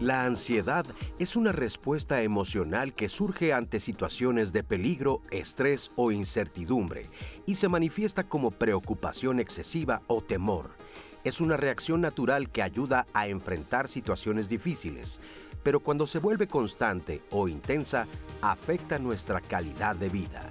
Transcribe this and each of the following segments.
La ansiedad es una respuesta emocional que surge ante situaciones de peligro, estrés o incertidumbre y se manifiesta como preocupación excesiva o temor. Es una reacción natural que ayuda a enfrentar situaciones difíciles, pero cuando se vuelve constante o intensa, afecta nuestra calidad de vida.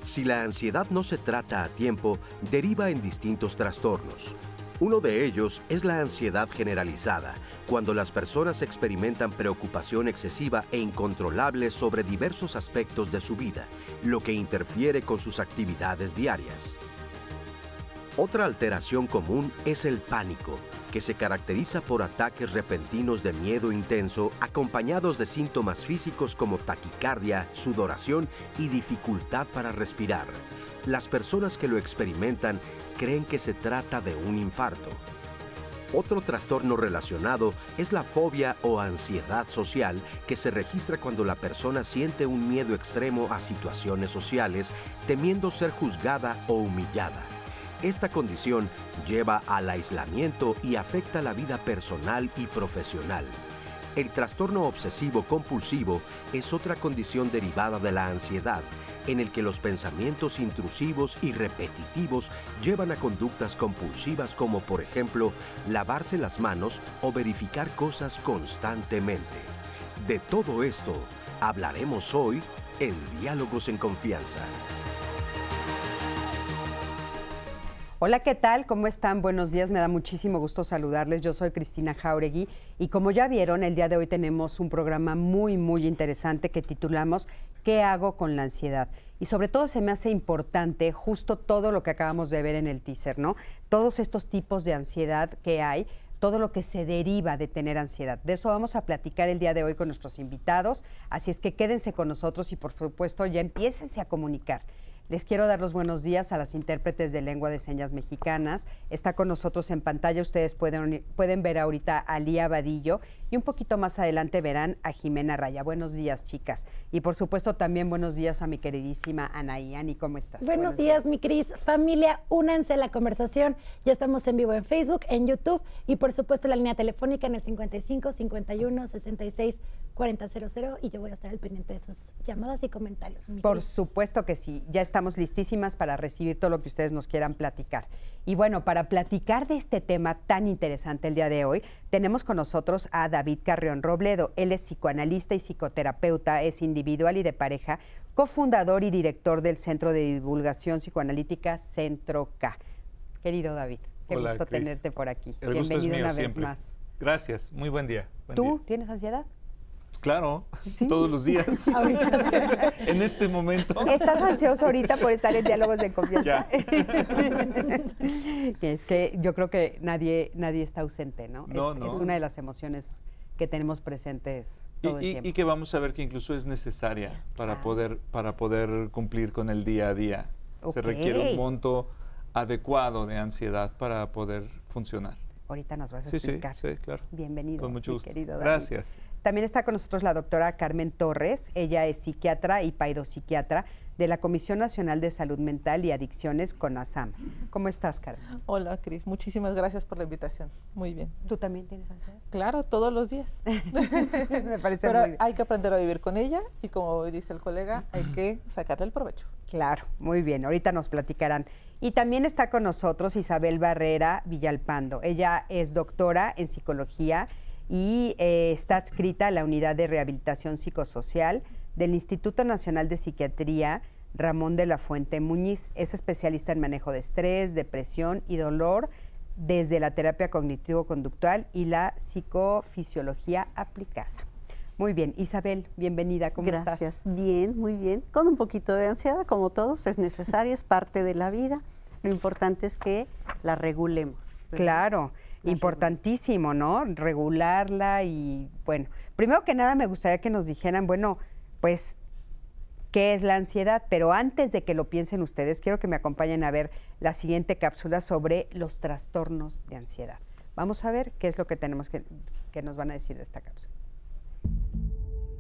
Si la ansiedad no se trata a tiempo, deriva en distintos trastornos. Uno de ellos es la ansiedad generalizada, cuando las personas experimentan preocupación excesiva e incontrolable sobre diversos aspectos de su vida, lo que interfiere con sus actividades diarias. Otra alteración común es el pánico, que se caracteriza por ataques repentinos de miedo intenso acompañados de síntomas físicos como taquicardia, sudoración y dificultad para respirar. Las personas que lo experimentan creen que se trata de un infarto. Otro trastorno relacionado es la fobia o ansiedad social, que se registra cuando la persona siente un miedo extremo a situaciones sociales, temiendo ser juzgada o humillada. Esta condición lleva al aislamiento y afecta la vida personal y profesional. El trastorno obsesivo-compulsivo es otra condición derivada de la ansiedad, en el que los pensamientos intrusivos y repetitivos llevan a conductas compulsivas como, por ejemplo, lavarse las manos o verificar cosas constantemente. De todo esto hablaremos hoy en Diálogos en Confianza. Hola, ¿qué tal? ¿Cómo están? Buenos días, me da muchísimo gusto saludarles. Yo soy Cristina Jauregui y como ya vieron, el día de hoy tenemos un programa muy interesante que titulamos ¿Qué hago con la ansiedad? Y sobre todo se me hace importante justo todo lo que acabamos de ver en el teaser, ¿no? Todos estos tipos de ansiedad que hay, todo lo que se deriva de tener ansiedad. De eso vamos a platicar el día de hoy con nuestros invitados, así es que quédense con nosotros y por supuesto ya empiécense a comunicar. Les quiero dar los buenos días a las intérpretes de lengua de señas mexicanas. Está con nosotros en pantalla, ustedes pueden ver ahorita a Lía Vadillo y un poquito más adelante verán a Jimena Raya. Buenos días, chicas. Y por supuesto también buenos días a mi queridísima Anaí. Ani, ¿cómo estás? Buenos días, mi Cris. Familia, únanse a la conversación. Ya estamos en vivo en Facebook, en YouTube y por supuesto la línea telefónica en el 55 51 66 4000 y yo voy a estar al pendiente de sus llamadas y comentarios. Por supuesto que sí. Ya estamos listísimas para recibir todo lo que ustedes nos quieran platicar. Y bueno, para platicar de este tema tan interesante el día de hoy, tenemos con nosotros a David Carrión Robledo. Él es psicoanalista y psicoterapeuta, es individual y de pareja, cofundador y director del Centro de Divulgación Psicoanalítica Centro K. Querido David, qué Hola, gusto Cris. tenerte por aquí. El gusto es Bienvenido mío una siempre. vez más. Gracias, muy buen día. ¿Tú tienes ansiedad? Claro, ¿Sí? todos los días. Ahorita sí. En este momento. ¿Estás ansioso ahorita por estar en Diálogos de Confianza? Ya. Es que yo creo que nadie está ausente, ¿no? No, es no. una de las emociones que tenemos presentes todo el tiempo. Y que vamos a ver que incluso es necesaria para poder cumplir con el día a día. Ok. Se requiere un monto adecuado de ansiedad para poder funcionar. Ahorita nos vas a Sí, explicar. sí, claro. Bienvenido, Con mucho mi gusto. querido David. Gracias. También está con nosotros la doctora Carmen Torres. Ella es psiquiatra y paidopsiquiatra de la Comisión Nacional de Salud Mental y Adicciones, CONASAM. ¿Cómo estás, Carmen? Hola, Cris. Muchísimas gracias por la invitación. Muy bien. ¿Tú también tienes ansiedad? Claro, todos los días. Me parece Pero muy bien. hay que aprender a vivir con ella y como dice el colega, hay que sacarle el provecho. Claro, muy bien. Ahorita nos platicarán. Y también está con nosotros Isabel Barrera Villalpando. Ella es doctora en psicología y está adscrita a la Unidad de Rehabilitación Psicosocial del Instituto Nacional de Psiquiatría Ramón de la Fuente Muñiz. Es especialista en manejo de estrés, depresión y dolor desde la terapia cognitivo-conductual y la psicofisiología aplicada. Muy bien, Isabel, bienvenida, ¿cómo estás? Gracias, bien, muy bien, con un poquito de ansiedad, como todos, es necesario, es parte de la vida, lo importante es que la regulemos. ¿verdad? Claro, importantísimo, ¿no? Regularla y, bueno, primero que nada me gustaría que nos dijeran, bueno, pues, ¿qué es la ansiedad? Pero antes de que lo piensen ustedes, quiero que me acompañen a ver la siguiente cápsula sobre los trastornos de ansiedad. Vamos a ver qué es lo que tenemos que nos van a decir de esta cápsula.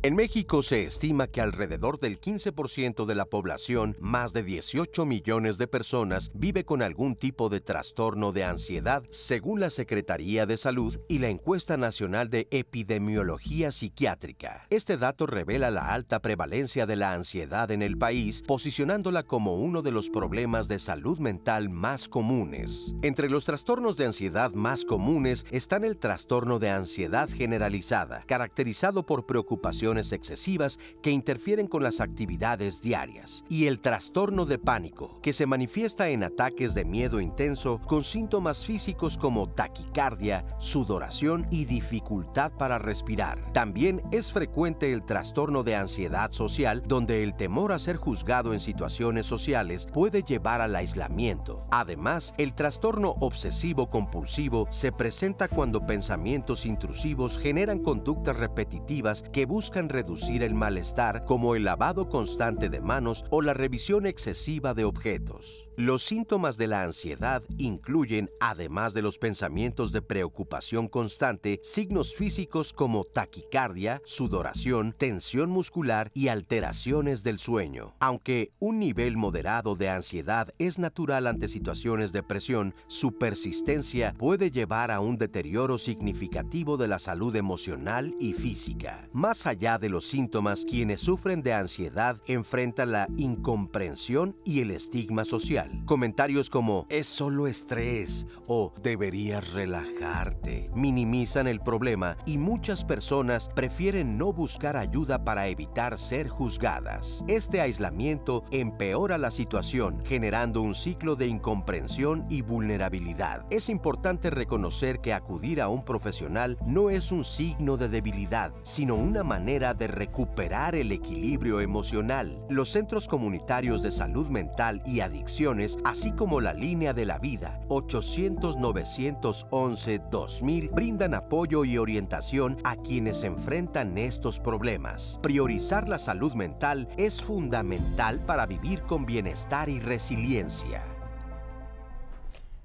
En México se estima que alrededor del 15% de la población, más de 18 millones de personas, vive con algún tipo de trastorno de ansiedad, según la Secretaría de Salud y la Encuesta Nacional de Epidemiología Psiquiátrica. Este dato revela la alta prevalencia de la ansiedad en el país, posicionándola como uno de los problemas de salud mental más comunes. Entre los trastornos de ansiedad más comunes están el trastorno de ansiedad generalizada, caracterizado por preocupación excesivas que interfieren con las actividades diarias, y el trastorno de pánico, que se manifiesta en ataques de miedo intenso con síntomas físicos como taquicardia, sudoración y dificultad para respirar. También es frecuente el trastorno de ansiedad social, donde el temor a ser juzgado en situaciones sociales puede llevar al aislamiento. Además, el trastorno obsesivo-compulsivo se presenta cuando pensamientos intrusivos generan conductas repetitivas que buscan reducir el malestar, como el lavado constante de manos o la revisión excesiva de objetos. Los síntomas de la ansiedad incluyen, además de los pensamientos de preocupación constante, signos físicos como taquicardia, sudoración, tensión muscular y alteraciones del sueño. Aunque un nivel moderado de ansiedad es natural ante situaciones de presión, su persistencia puede llevar a un deterioro significativo de la salud emocional y física. Más allá de los síntomas, quienes sufren de ansiedad enfrentan la incomprensión y el estigma social. Comentarios como "es solo estrés" o "deberías relajarte" minimizan el problema, y muchas personas prefieren no buscar ayuda para evitar ser juzgadas. Este aislamiento empeora la situación, generando un ciclo de incomprensión y vulnerabilidad. Es importante reconocer que acudir a un profesional no es un signo de debilidad, sino una manera de recuperar el equilibrio emocional. Los centros comunitarios de salud mental y adicciones, así como la Línea de la Vida 800-911-2000, brindan apoyo y orientación a quienes enfrentan estos problemas. Priorizar la salud mental es fundamental para vivir con bienestar y resiliencia.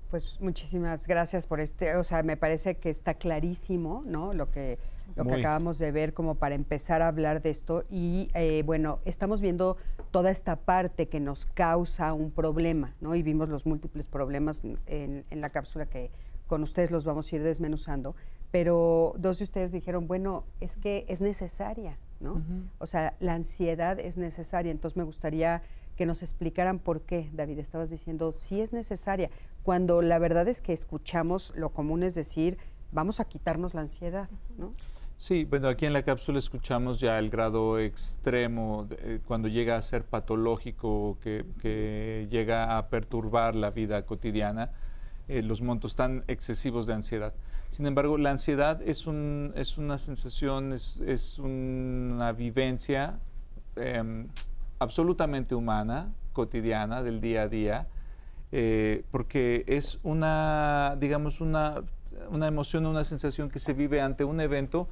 Pues muchísimas gracias por me parece que está clarísimo, ¿no? Lo que acabamos de ver, como para empezar a hablar de esto. Y bueno, estamos viendo toda esta parte que nos causa un problema, ¿no? Y vimos los múltiples problemas en la cápsula, que con ustedes los vamos a ir desmenuzando. Pero dos de ustedes dijeron, bueno, es que es necesaria, ¿no? O sea, la ansiedad es necesaria. Entonces me gustaría que nos explicaran por qué. David, estabas diciendo, sí es necesaria, cuando la verdad es que escuchamos lo común, es decir, vamos a quitarnos la ansiedad, ¿no? Sí, bueno, aquí en la cápsula escuchamos ya el grado extremo, cuando llega a ser patológico, que llega a perturbar la vida cotidiana, los montos tan excesivos de ansiedad. Sin embargo, la ansiedad es una sensación, es una vivencia absolutamente humana, cotidiana, del día a día, porque es digamos, una emoción, una sensación que se vive ante un evento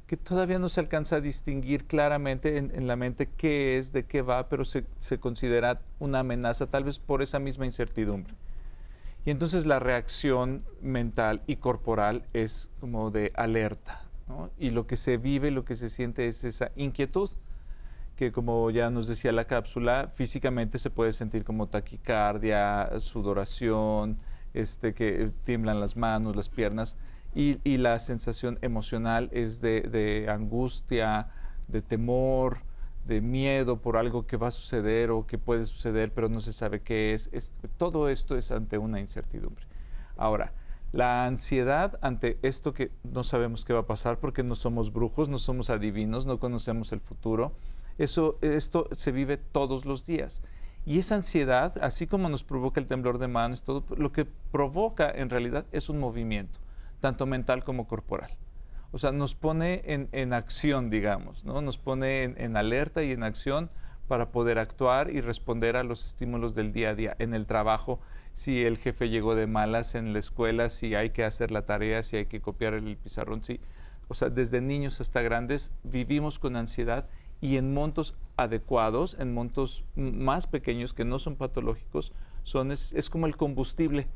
que todavía no se alcanza a distinguir claramente en la mente qué es, de qué va, pero se considera una amenaza, tal vez por esa misma incertidumbre. Y entonces la reacción mental y corporal es como de alerta, ¿no? Y lo que se vive, lo que se siente es esa inquietud, que como ya nos decía la cápsula, físicamente se puede sentir como taquicardia, sudoración, que tiemblan las manos, las piernas, y la sensación emocional es de angustia, de temor, de miedo por algo que va a suceder o que puede suceder, pero no se sabe qué es. Todo esto es ante una incertidumbre. Ahora, la ansiedad ante esto que no sabemos qué va a pasar, porque no somos brujos, no somos adivinos, no conocemos el futuro, esto se vive todos los días. Y esa ansiedad, así como nos provoca el temblor de manos, todo lo que provoca en realidad es un movimiento, tanto mental como corporal. O sea, nos pone en acción, digamos, ¿no? Nos pone en alerta y en acción para poder actuar y responder a los estímulos del día a día. En el trabajo, si el jefe llegó de malas, en la escuela, si hay que hacer la tarea, si hay que copiar el pizarrón, sí. O sea, desde niños hasta grandes vivimos con ansiedad, y en montos adecuados, en montos más pequeños que no son patológicos, es como el combustible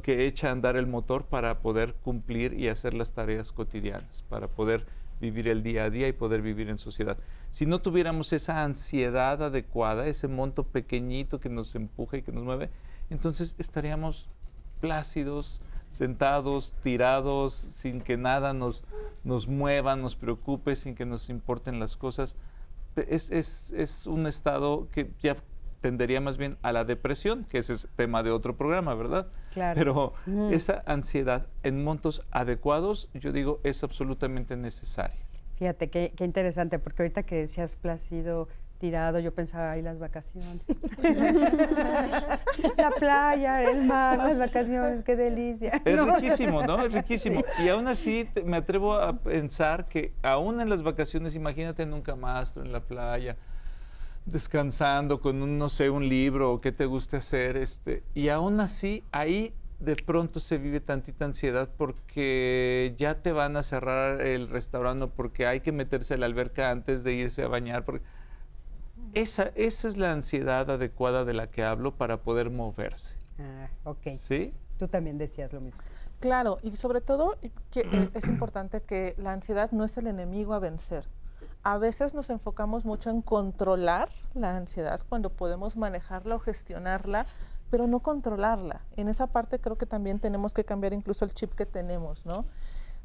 que echa a andar el motor para poder cumplir y hacer las tareas cotidianas, para poder vivir el día a día y poder vivir en sociedad. Si no tuviéramos esa ansiedad adecuada, ese monto pequeñito que nos empuja y que nos mueve, entonces estaríamos plácidos, sentados, tirados, sin que nada nos mueva, nos preocupe, sin que nos importen las cosas. Es un estado que ya tendería más bien a la depresión, que ese es tema de otro programa, ¿verdad? Claro. Pero esa ansiedad en montos adecuados, yo digo, es absolutamente necesaria. Fíjate, qué interesante, porque ahorita que decías plácido, tirado, yo pensaba, ay, las vacaciones. La playa, el mar, las vacaciones, qué delicia. Es riquísimo, ¿no? Es riquísimo. Sí. Y aún así me atrevo a pensar que aún en las vacaciones, imagínate en un camastro, en la playa, descansando con un, no sé, un libro o qué te guste hacer, y aún así ahí de pronto se vive tantita ansiedad porque ya te van a cerrar el restaurante, porque hay que meterse a la alberca antes de irse a bañar. Esa es la ansiedad adecuada de la que hablo para poder moverse. Ah, ok. ¿Sí? Tú también decías lo mismo. Claro, y sobre todo que es importante que la ansiedad no es el enemigo a vencer. A veces nos enfocamos mucho en controlar la ansiedad cuando podemos manejarla o gestionarla, pero no controlarla. En esa parte creo que también tenemos que cambiar incluso el chip que tenemos, ¿no?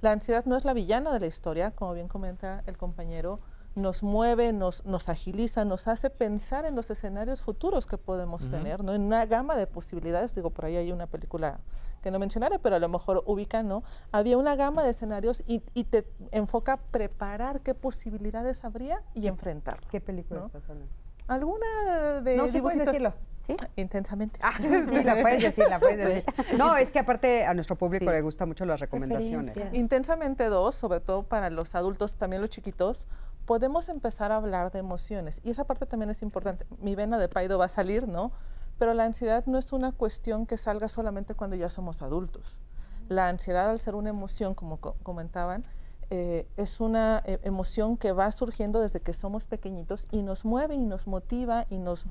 La ansiedad no es la villana de la historia, como bien comenta el compañero, nos mueve, nos agiliza, nos hace pensar en los escenarios futuros que podemos tener, ¿no? En una gama de posibilidades, digo, por ahí hay una película que no mencionaré, pero a lo mejor ubica, ¿no? Había una gama de escenarios y te enfoca a preparar qué posibilidades habría y enfrentarlo. ¿Qué película ¿no? estás hablando? ¿Alguna de No, sí puedes decirlo. ¿Sí? Intensamente. Sí, la puedes decir, la puedes decir. No, es que aparte a nuestro público le gustan mucho las recomendaciones. Intensamente 2, sobre todo para los adultos, también los chiquitos, podemos empezar a hablar de emociones. Y esa parte también es importante. Mi vena de Paido va a salir, ¿no? Pero la ansiedad no es una cuestión que salga solamente cuando ya somos adultos. La ansiedad, al ser una emoción, como comentaban, es una emoción que va surgiendo desde que somos pequeñitos y nos mueve y nos motiva y nos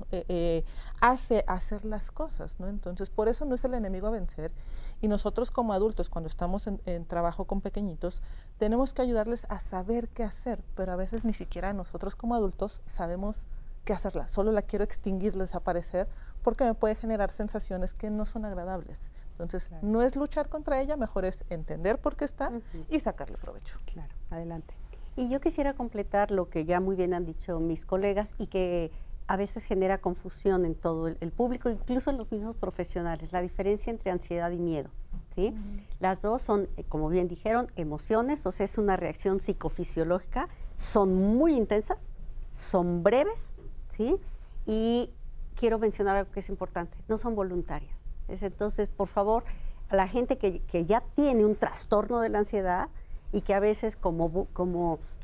hace hacer las cosas, ¿no? Entonces, por eso no es el enemigo a vencer. Y nosotros como adultos, cuando estamos en trabajo con pequeñitos, tenemos que ayudarles a saber qué hacer, pero a veces ni siquiera nosotros como adultos sabemos qué hacerla. Solo la quiero extinguir, desaparecer, porque me puede generar sensaciones que no son agradables. Entonces, no es luchar contra ella, mejor es entender por qué está y sacarle provecho. Claro, adelante. Y yo quisiera completar lo que ya muy bien han dicho mis colegas y que a veces genera confusión en todo el público, incluso en los mismos profesionales, la diferencia entre ansiedad y miedo, ¿sí? Las dos son, como bien dijeron, emociones, o sea, es una reacción psicofisiológica, son muy intensas, son breves, ¿sí? Y quiero mencionar algo que es importante, no son voluntarias. Entonces, por favor, a la gente que ya tiene un trastorno de la ansiedad y que a veces como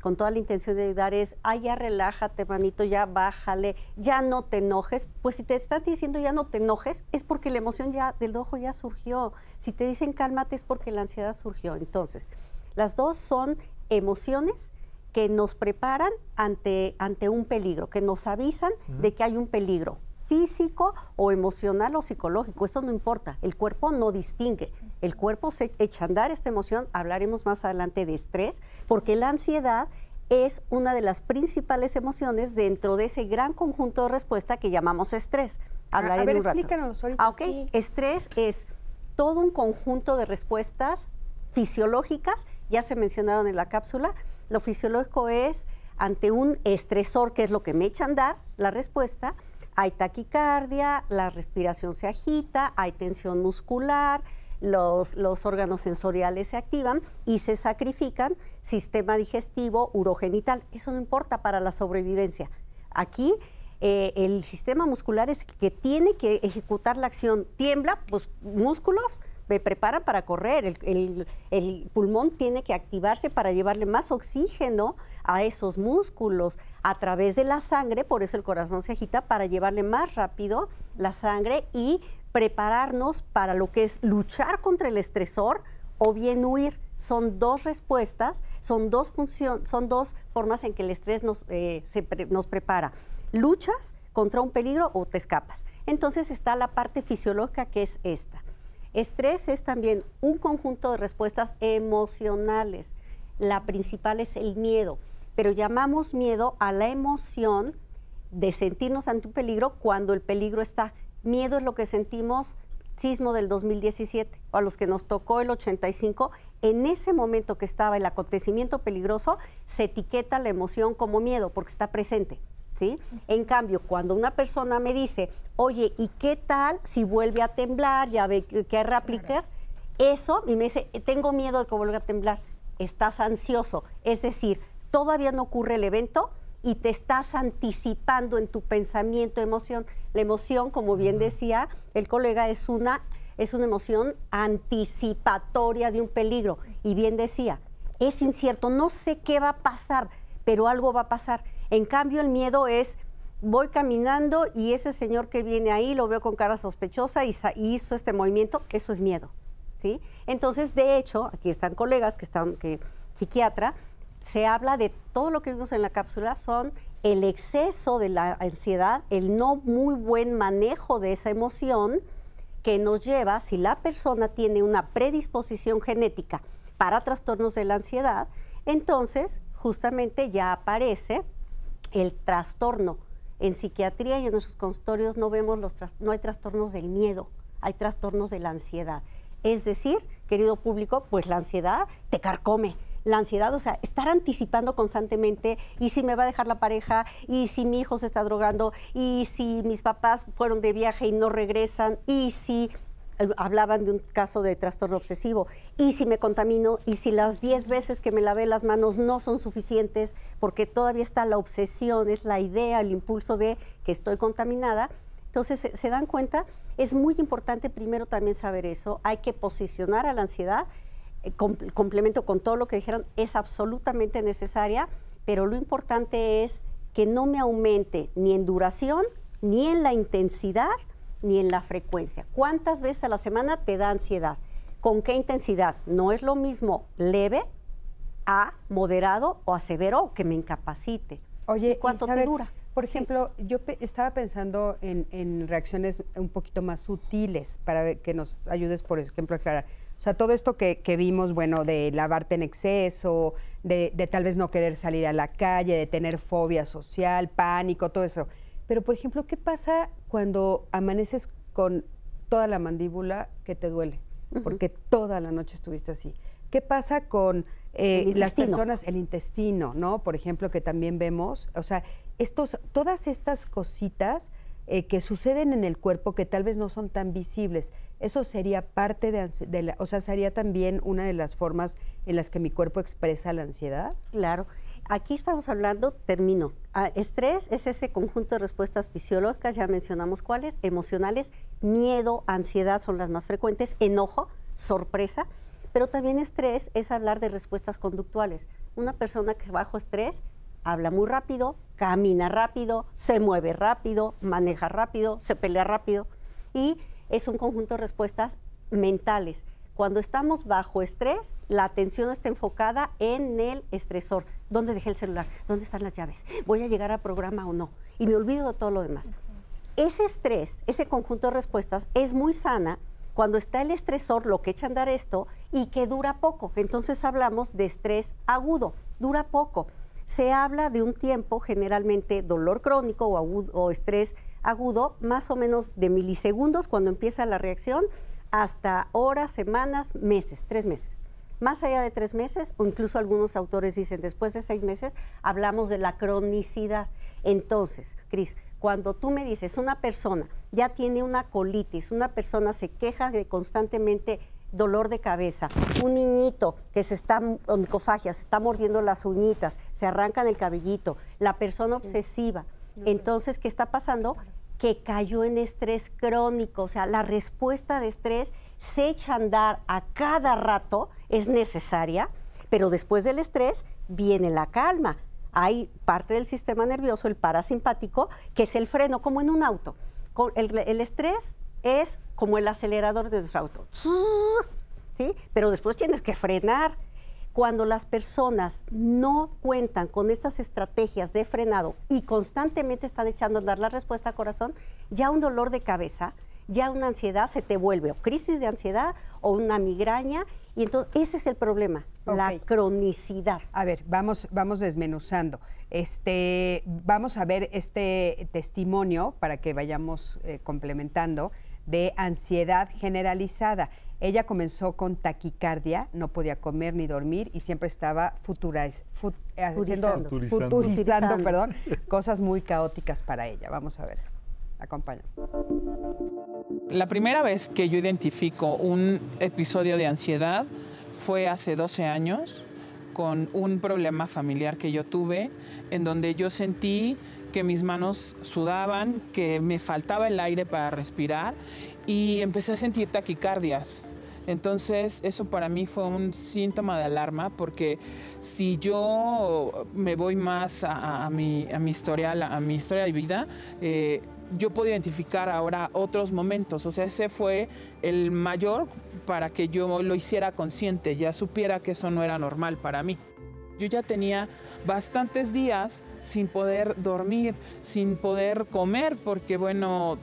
con toda la intención de ayudar es, ya relájate, manito, ya bájale, ya no te enojes, pues si te están diciendo ya no te enojes, es porque la emoción ya del enojo ya surgió. Si te dicen cálmate es porque la ansiedad surgió. Entonces, las dos son emociones que nos preparan ante un peligro, que nos avisan de que hay un peligro físico o emocional o psicológico, eso no importa, el cuerpo no distingue, el cuerpo se echa a andar esta emoción, hablaremos más adelante de estrés, porque la ansiedad es una de las principales emociones dentro de ese gran conjunto de respuesta que llamamos estrés. Hablaré en un rato. Explícanos ahorita. Ok, sí. Estrés es todo un conjunto de respuestas fisiológicas, ya se mencionaron en la cápsula. Lo fisiológico es ante un estresor, que es lo que me echa a andar, la respuesta, hay taquicardia, la respiración se agita, hay tensión muscular, los órganos sensoriales se activan y se sacrifican, sistema digestivo, urogenital. Eso no importa para la sobrevivencia. Aquí el sistema muscular es el que tiene que ejecutar la acción. Tiembla, pues músculos me preparan para correr, el pulmón tiene que activarse para llevarle más oxígeno a esos músculos a través de la sangre, por eso el corazón se agita, para llevarle más rápido la sangre y prepararnos para lo que es luchar contra el estresor o bien huir. Son dos respuestas, son dos formas en que el estrés nos prepara. Luchas contra un peligro o te escapas. Entonces está la parte fisiológica, que es esta. Estrés es también un conjunto de respuestas emocionales. la principal es el miedo, pero llamamos miedo a la emoción de sentirnos ante un peligro cuando el peligro está. Miedo es lo que sentimos sismo del 2017 o a los que nos tocó el 85, en ese momento que estaba el acontecimiento peligroso, se etiqueta la emoción como miedo porque está presente, ¿sí? En cambio, cuando una persona me dice, oye, ¿y qué tal si vuelve a temblar? Ya ve que hay réplicas, eso, y me dice, tengo miedo de que vuelva a temblar, estás ansioso, es decir, todavía no ocurre el evento y te estás anticipando en tu pensamiento, emoción. La emoción, como bien decía el colega, es una emoción anticipatoria de un peligro. Y bien decía, es incierto, no sé qué va a pasar, pero algo va a pasar. En cambio, el miedo es, voy caminando y ese señor que viene ahí lo veo con cara sospechosa y hizo este movimiento, eso es miedo, ¿sí? Entonces, de hecho, aquí están colegas psiquiatra, se habla de todo lo que vimos en la cápsula, son el exceso de la ansiedad, el no muy buen manejo de esa emoción que nos lleva, si la persona tiene una predisposición genética para trastornos de la ansiedad, entonces justamente ya aparece el trastorno. En psiquiatría y en nuestros consultorios no hay trastornos del miedo, hay trastornos de la ansiedad. Es decir, querido público, pues la ansiedad te carcome. La ansiedad, o sea, estar anticipando constantemente, y si me va a dejar la pareja, y si mi hijo se está drogando, y si mis papás fueron de viaje y no regresan, y si hablaban de un caso de trastorno obsesivo, y si me contamino, y si las 10 veces que me lavé las manos no son suficientes, porque todavía está la obsesión, es la idea, el impulso de que estoy contaminada. Entonces, ¿se dan cuenta? Es muy importante primero también saber eso. Hay que posicionar a la ansiedad. Complemento con todo lo que dijeron, es absolutamente necesaria, pero lo importante es que no me aumente ni en duración, ni en la intensidad, ni en la frecuencia. ¿Cuántas veces a la semana te da ansiedad? ¿Con qué intensidad? No es lo mismo leve a moderado o a severo que me incapacite. Oye, ¿y cuánto te dura? Por ejemplo, yo estaba pensando en reacciones un poquito más sutiles para que nos ayudes, por ejemplo, a aclarar. O sea, todo esto que vimos, bueno, de lavarte en exceso, de tal vez no querer salir a la calle, de tener fobia social, pánico, todo eso. Pero, por ejemplo, ¿qué pasa cuando amaneces con toda la mandíbula que te duele? Porque toda la noche estuviste así. ¿Qué pasa con las personas, el intestino, ¿no? Por ejemplo, que también vemos, o sea, todas estas cositas que suceden en el cuerpo que tal vez no son tan visibles, eso sería parte o sea, sería también una de las formas en las que mi cuerpo expresa la ansiedad. Claro. Aquí estamos hablando, termino. Estrés es ese conjunto de respuestas fisiológicas, ya mencionamos cuáles, emocionales, miedo, ansiedad son las más frecuentes, enojo, sorpresa, pero también estrés es hablar de respuestas conductuales. Una persona que bajo estrés habla muy rápido, camina rápido, se mueve rápido, maneja rápido, se pelea rápido, y es un conjunto de respuestas mentales. Cuando estamos bajo estrés, la atención está enfocada en el estresor. ¿Dónde dejé el celular? ¿Dónde están las llaves? ¿Voy a llegar al programa o no? Y me olvido de todo lo demás. Ese estrés, ese conjunto de respuestas es muy sana cuando está el estresor, lo que echa a andar esto, y que dura poco. Entonces hablamos de estrés agudo, dura poco. Se habla de un tiempo, generalmente dolor crónico o estrés agudo, más o menos de milisegundos cuando empieza la reacción, hasta horas, semanas, meses, 3 meses. Más allá de 3 meses, o incluso algunos autores dicen después de 6 meses, hablamos de la cronicidad. Entonces, Cris, cuando tú me dices una persona ya tiene una colitis, una persona se queja de constantemente dolor de cabeza, un niñito que onicofagia, se está mordiendo las uñitas, se arrancan el cabellito, la persona obsesiva. Entonces, ¿qué está pasando? Que cayó en estrés crónico, o sea, la respuesta de estrés se echa a andar a cada rato, es necesaria, pero después del estrés viene la calma. Hay parte del sistema nervioso, el parasimpático, que es el freno, como en un auto. El estrés es como el acelerador de nuestro auto, ¿sí? Pero después tienes que frenar. Cuando las personas no cuentan con estas estrategias de frenado y constantemente están echando a andar la respuesta corazón, ya un dolor de cabeza, ya una ansiedad se te vuelve o crisis de ansiedad o una migraña, y entonces ese es el problema, la Ok. cronicidad. A ver, vamos desmenuzando. Vamos a ver este testimonio para que vayamos complementando de ansiedad generalizada. Ella comenzó con taquicardia, no podía comer ni dormir y siempre estaba futurizando, perdón, cosas muy caóticas para ella. Vamos a ver, acompáñanos. La primera vez que yo identifico un episodio de ansiedad fue hace 12 años con un problema familiar que yo tuve en donde yo sentí que mis manos sudaban, que me faltaba el aire para respirar y empecé a sentir taquicardias. Entonces, eso para mí fue un síntoma de alarma porque si yo me voy más a mi historia de vida, yo puedo identificar ahora otros momentos. O sea, ese fue el mayor para que yo lo hiciera consciente, ya supiera que eso no era normal para mí. Yo ya tenía bastantes días sin poder dormir, sin poder comer, porque bueno,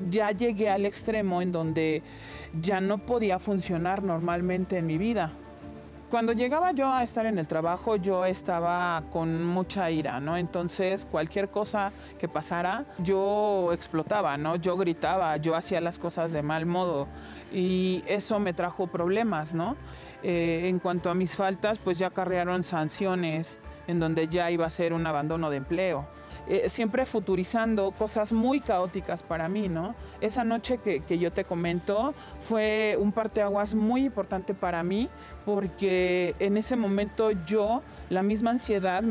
ya llegué al extremo en donde ya no podía funcionar normalmente en mi vida. Cuando llegaba yo a estar en el trabajo, yo estaba con mucha ira, ¿no? Entonces, cualquier cosa que pasara, yo explotaba, ¿no? Yo gritaba, yo hacía las cosas de mal modo y eso me trajo problemas, ¿no? En cuanto a mis faltas, pues ya acarrearon sanciones en donde ya iba a ser un abandono de empleo. Siempre futurizando cosas muy caóticas para mí, ¿no? Esa noche que yo te comento fue un parteaguas muy importante para mí porque en ese momento yo, la misma ansiedad,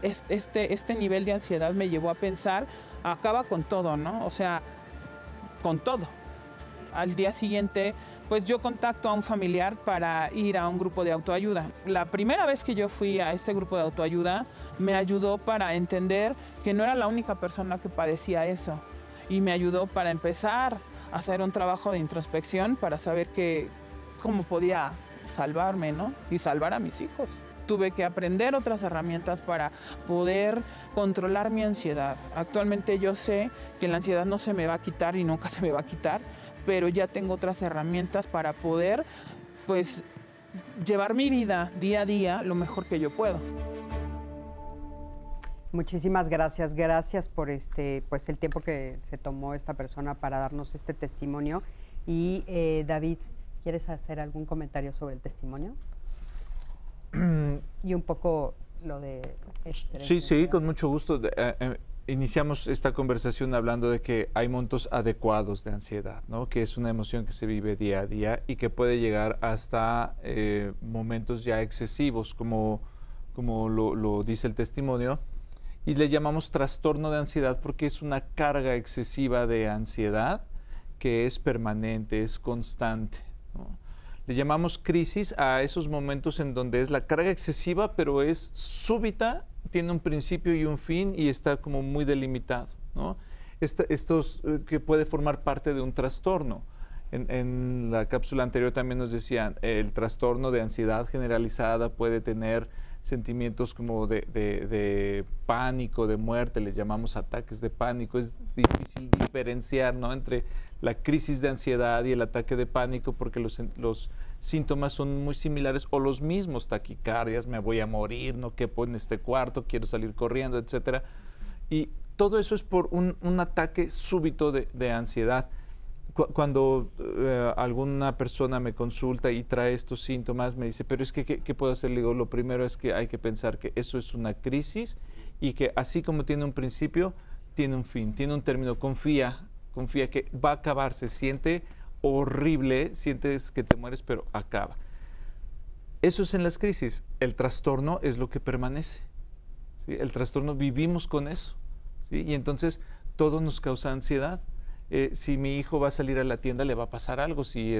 este nivel de ansiedad me llevó a pensar, acaba con todo, ¿no? O sea, con todo. Al día siguiente, pues yo contacto a un familiar para ir a un grupo de autoayuda. La primera vez que yo fui a este grupo de autoayuda me ayudó para entender que no era la única persona que padecía eso y me ayudó para empezar a hacer un trabajo de introspección para saber cómo podía salvarme, ¿no? Y salvar a mis hijos. Tuve que aprender otras herramientas para poder controlar mi ansiedad. Actualmente yo sé que la ansiedad no se me va a quitar y nunca se me va a quitar, pero ya tengo otras herramientas para poder, pues, llevar mi vida día a día lo mejor que yo puedo. Muchísimas gracias. Gracias por pues el tiempo que se tomó esta persona para darnos este testimonio. Y David, ¿quieres hacer algún comentario sobre el testimonio? Y un poco lo de Sí, con mucho gusto. Iniciamos esta conversación hablando de que hay montos adecuados de ansiedad, ¿no? Que es una emoción que se vive día a día y que puede llegar hasta momentos ya excesivos, como lo dice el testimonio, y le llamamos trastorno de ansiedad porque es una carga excesiva de ansiedad que es permanente, es constante, ¿no? Le llamamos crisis a esos momentos en donde es la carga excesiva, pero es súbita, tiene un principio y un fin y está como muy delimitado, ¿no? Estos que puede formar parte de un trastorno. En la cápsula anterior también nos decían, el trastorno de ansiedad generalizada puede tener sentimientos como de pánico, de muerte, les llamamos ataques de pánico. Es difícil diferenciar, ¿no?, entre la crisis de ansiedad y el ataque de pánico porque los síntomas son muy similares o los mismos: taquicardias, me voy a morir, no quepo en este cuarto, quiero salir corriendo, etcétera. Y todo eso es por un ataque súbito de ansiedad. Cuando alguna persona me consulta y trae estos síntomas, me dice, pero es que, ¿qué puedo hacer? Le digo, lo primero es que hay que pensar que eso es una crisis y que así como tiene un principio, tiene un fin, tiene un término. Confía que va a acabar. Se siente horrible, sientes que te mueres, pero acaba. Eso es en las crisis. El trastorno es lo que permanece, ¿sí? El trastorno, vivimos con eso, ¿sí? Y entonces todo nos causa ansiedad. Si mi hijo va a salir a la tienda, le va a pasar algo. Si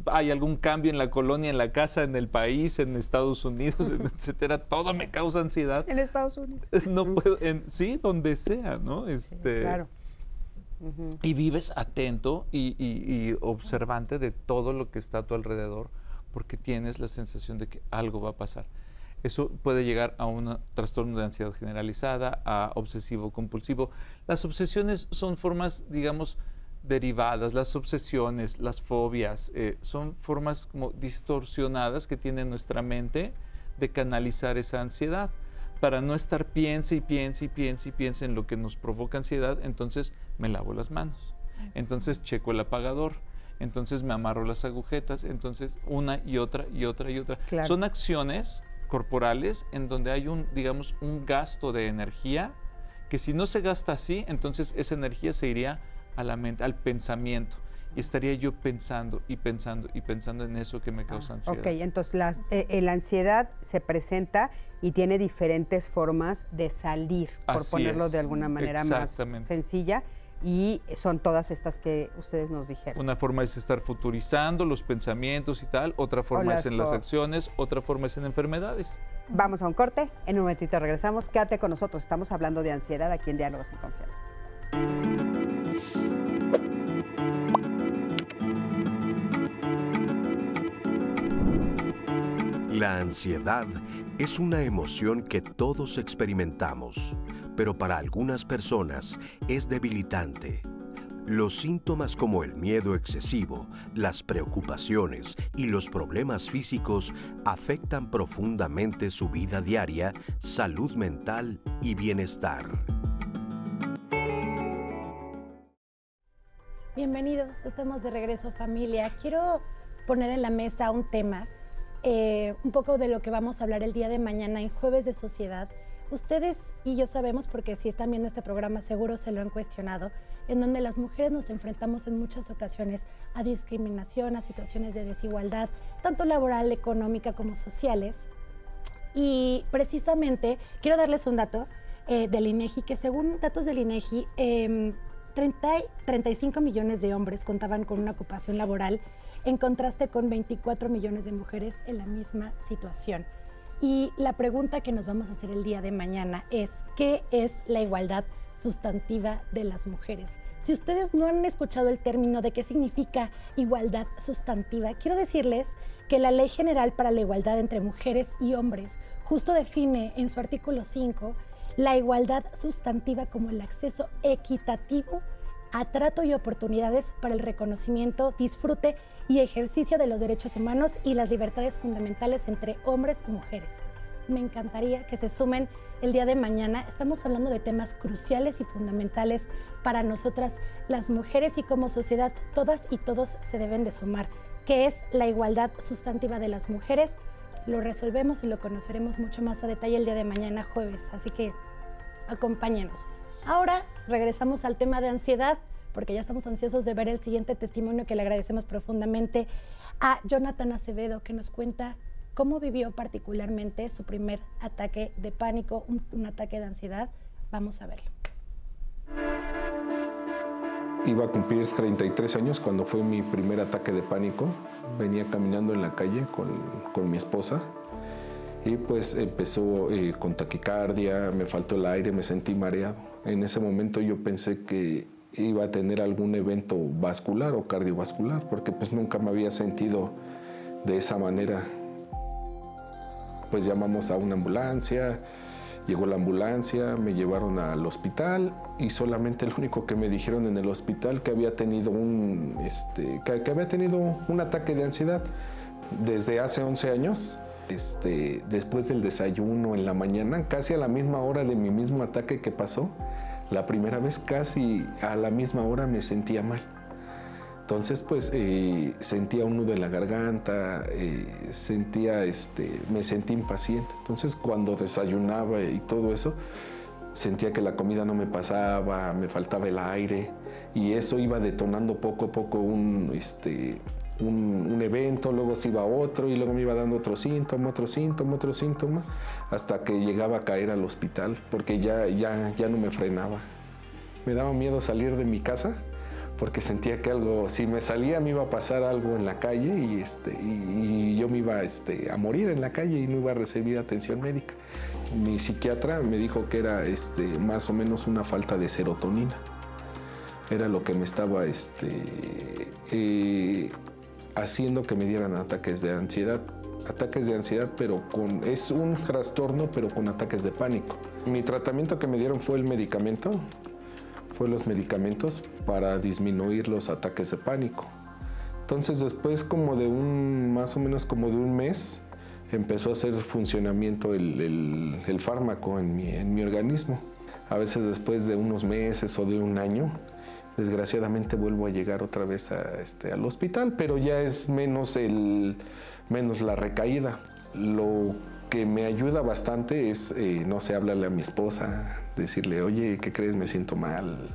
hay algún cambio en la colonia, en la casa, en el país, en Estados Unidos, etcétera, todo me causa ansiedad. En Estados Unidos. No puedo, sí, donde sea, ¿no? Sí, claro. Y vives atento y observante de todo lo que está a tu alrededor, porque tienes la sensación de que algo va a pasar. Eso puede llegar a un trastorno de ansiedad generalizada, a obsesivo compulsivo. Las obsesiones son formas, digamos, derivadas, las obsesiones, las fobias, son formas como distorsionadas que tiene nuestra mente de canalizar esa ansiedad. Para no estar piense y piense y piense y piense en lo que nos provoca ansiedad, entonces me lavo las manos, entonces checo el apagador, entonces me amarro las agujetas, entonces una y otra y otra y otra. Claro. Son acciones corporales en donde hay digamos, un gasto de energía que si no se gasta así, entonces esa energía se iría a la mente, al pensamiento. Y estaría yo pensando y pensando y pensando en eso que me causa ansiedad. Ok, entonces la ansiedad se presenta y tiene diferentes formas de salir, por Así ponerlo es, de alguna manera más sencilla, y son todas estas que ustedes nos dijeron. Una forma es estar futurizando los pensamientos y tal, otra forma es en las acciones, otra forma es en enfermedades. Vamos a un corte, en un momentito regresamos. Quédate con nosotros, estamos hablando de ansiedad aquí en Diálogos en Confianza. La ansiedad es una emoción que todos experimentamos, pero para algunas personas es debilitante. Los síntomas como el miedo excesivo, las preocupaciones y los problemas físicos afectan profundamente su vida diaria, salud mental y bienestar. Bienvenidos, estamos de regreso, familia. Quiero poner en la mesa un tema, un poco de lo que vamos a hablar el día de mañana en Jueves de Sociedad. Ustedes y yo sabemos, porque si están viendo este programa seguro se lo han cuestionado, en donde las mujeres nos enfrentamos en muchas ocasiones a discriminación, a situaciones de desigualdad, tanto laboral, económica como sociales. Y precisamente quiero darles un dato del INEGI, que según datos del INEGI, 35 millones de hombres contaban con una ocupación laboral, en contraste con 24 millones de mujeres en la misma situación. Y la pregunta que nos vamos a hacer el día de mañana es, ¿qué es la igualdad sustantiva de las mujeres? Si ustedes no han escuchado el término de qué significa igualdad sustantiva, quiero decirles que la Ley General para la Igualdad entre Mujeres y Hombres justo define en su artículo 5 la igualdad sustantiva como el acceso equitativo a trato y oportunidades para el reconocimiento, disfrute y ejercicio de los derechos humanos y las libertades fundamentales entre hombres y mujeres. Me encantaría que se sumen el día de mañana. Estamos hablando de temas cruciales y fundamentales para nosotras las mujeres, y como sociedad todas y todos se deben de sumar. ¿Qué es la igualdad sustantiva de las mujeres? Lo resolvemos y lo conoceremos mucho más a detalle el día de mañana, jueves, así que acompáñenos. Ahora regresamos al tema de ansiedad, porque ya estamos ansiosos de ver el siguiente testimonio, que le agradecemos profundamente a Jonathan Acevedo, que nos cuenta cómo vivió particularmente su primer ataque de pánico, un ataque de ansiedad. Vamos a verlo. Iba a cumplir 33 años cuando fue mi primer ataque de pánico. Venía caminando en la calle con mi esposa y pues empezó con taquicardia, me faltó el aire, me sentí mareado. En ese momento yo pensé que iba a tener algún evento vascular o cardiovascular, porque pues nunca me había sentido de esa manera. Pues llamamos a una ambulancia, llegó la ambulancia, me llevaron al hospital y solamente lo único que me dijeron en el hospital que había tenido un ataque de ansiedad desde hace 11 años. Después del desayuno en la mañana, casi a la misma hora de mi mismo ataque que pasó, la primera vez casi a la misma hora me sentía mal. Entonces pues sentía un nudo en la garganta, me sentí impaciente. Entonces cuando desayunaba y todo eso, sentía que la comida no me pasaba, me faltaba el aire, y eso iba detonando poco a poco un evento, luego se iba otro y luego me iba dando otro síntoma, hasta que llegaba a caer al hospital porque ya no me frenaba. Me daba miedo salir de mi casa porque sentía que algo, si me salía me iba a pasar algo en la calle y yo me iba a morir en la calle y no iba a recibir atención médica. Mi psiquiatra me dijo que era más o menos una falta de serotonina. Era lo que me estaba haciendo que me dieran ataques de ansiedad. Ataques de ansiedad, pero es un trastorno, pero con ataques de pánico. Mi tratamiento que me dieron fue el medicamento, fue los medicamentos para disminuir los ataques de pánico. Entonces después como de más o menos como de un mes, empezó a hacer funcionamiento el fármaco en mi organismo. A veces después de unos meses o de un año, desgraciadamente vuelvo a llegar otra vez al hospital, pero ya es menos la recaída. Lo que me ayuda bastante es, no sé, hablarle a mi esposa, decirle, oye, ¿qué crees? Me siento mal.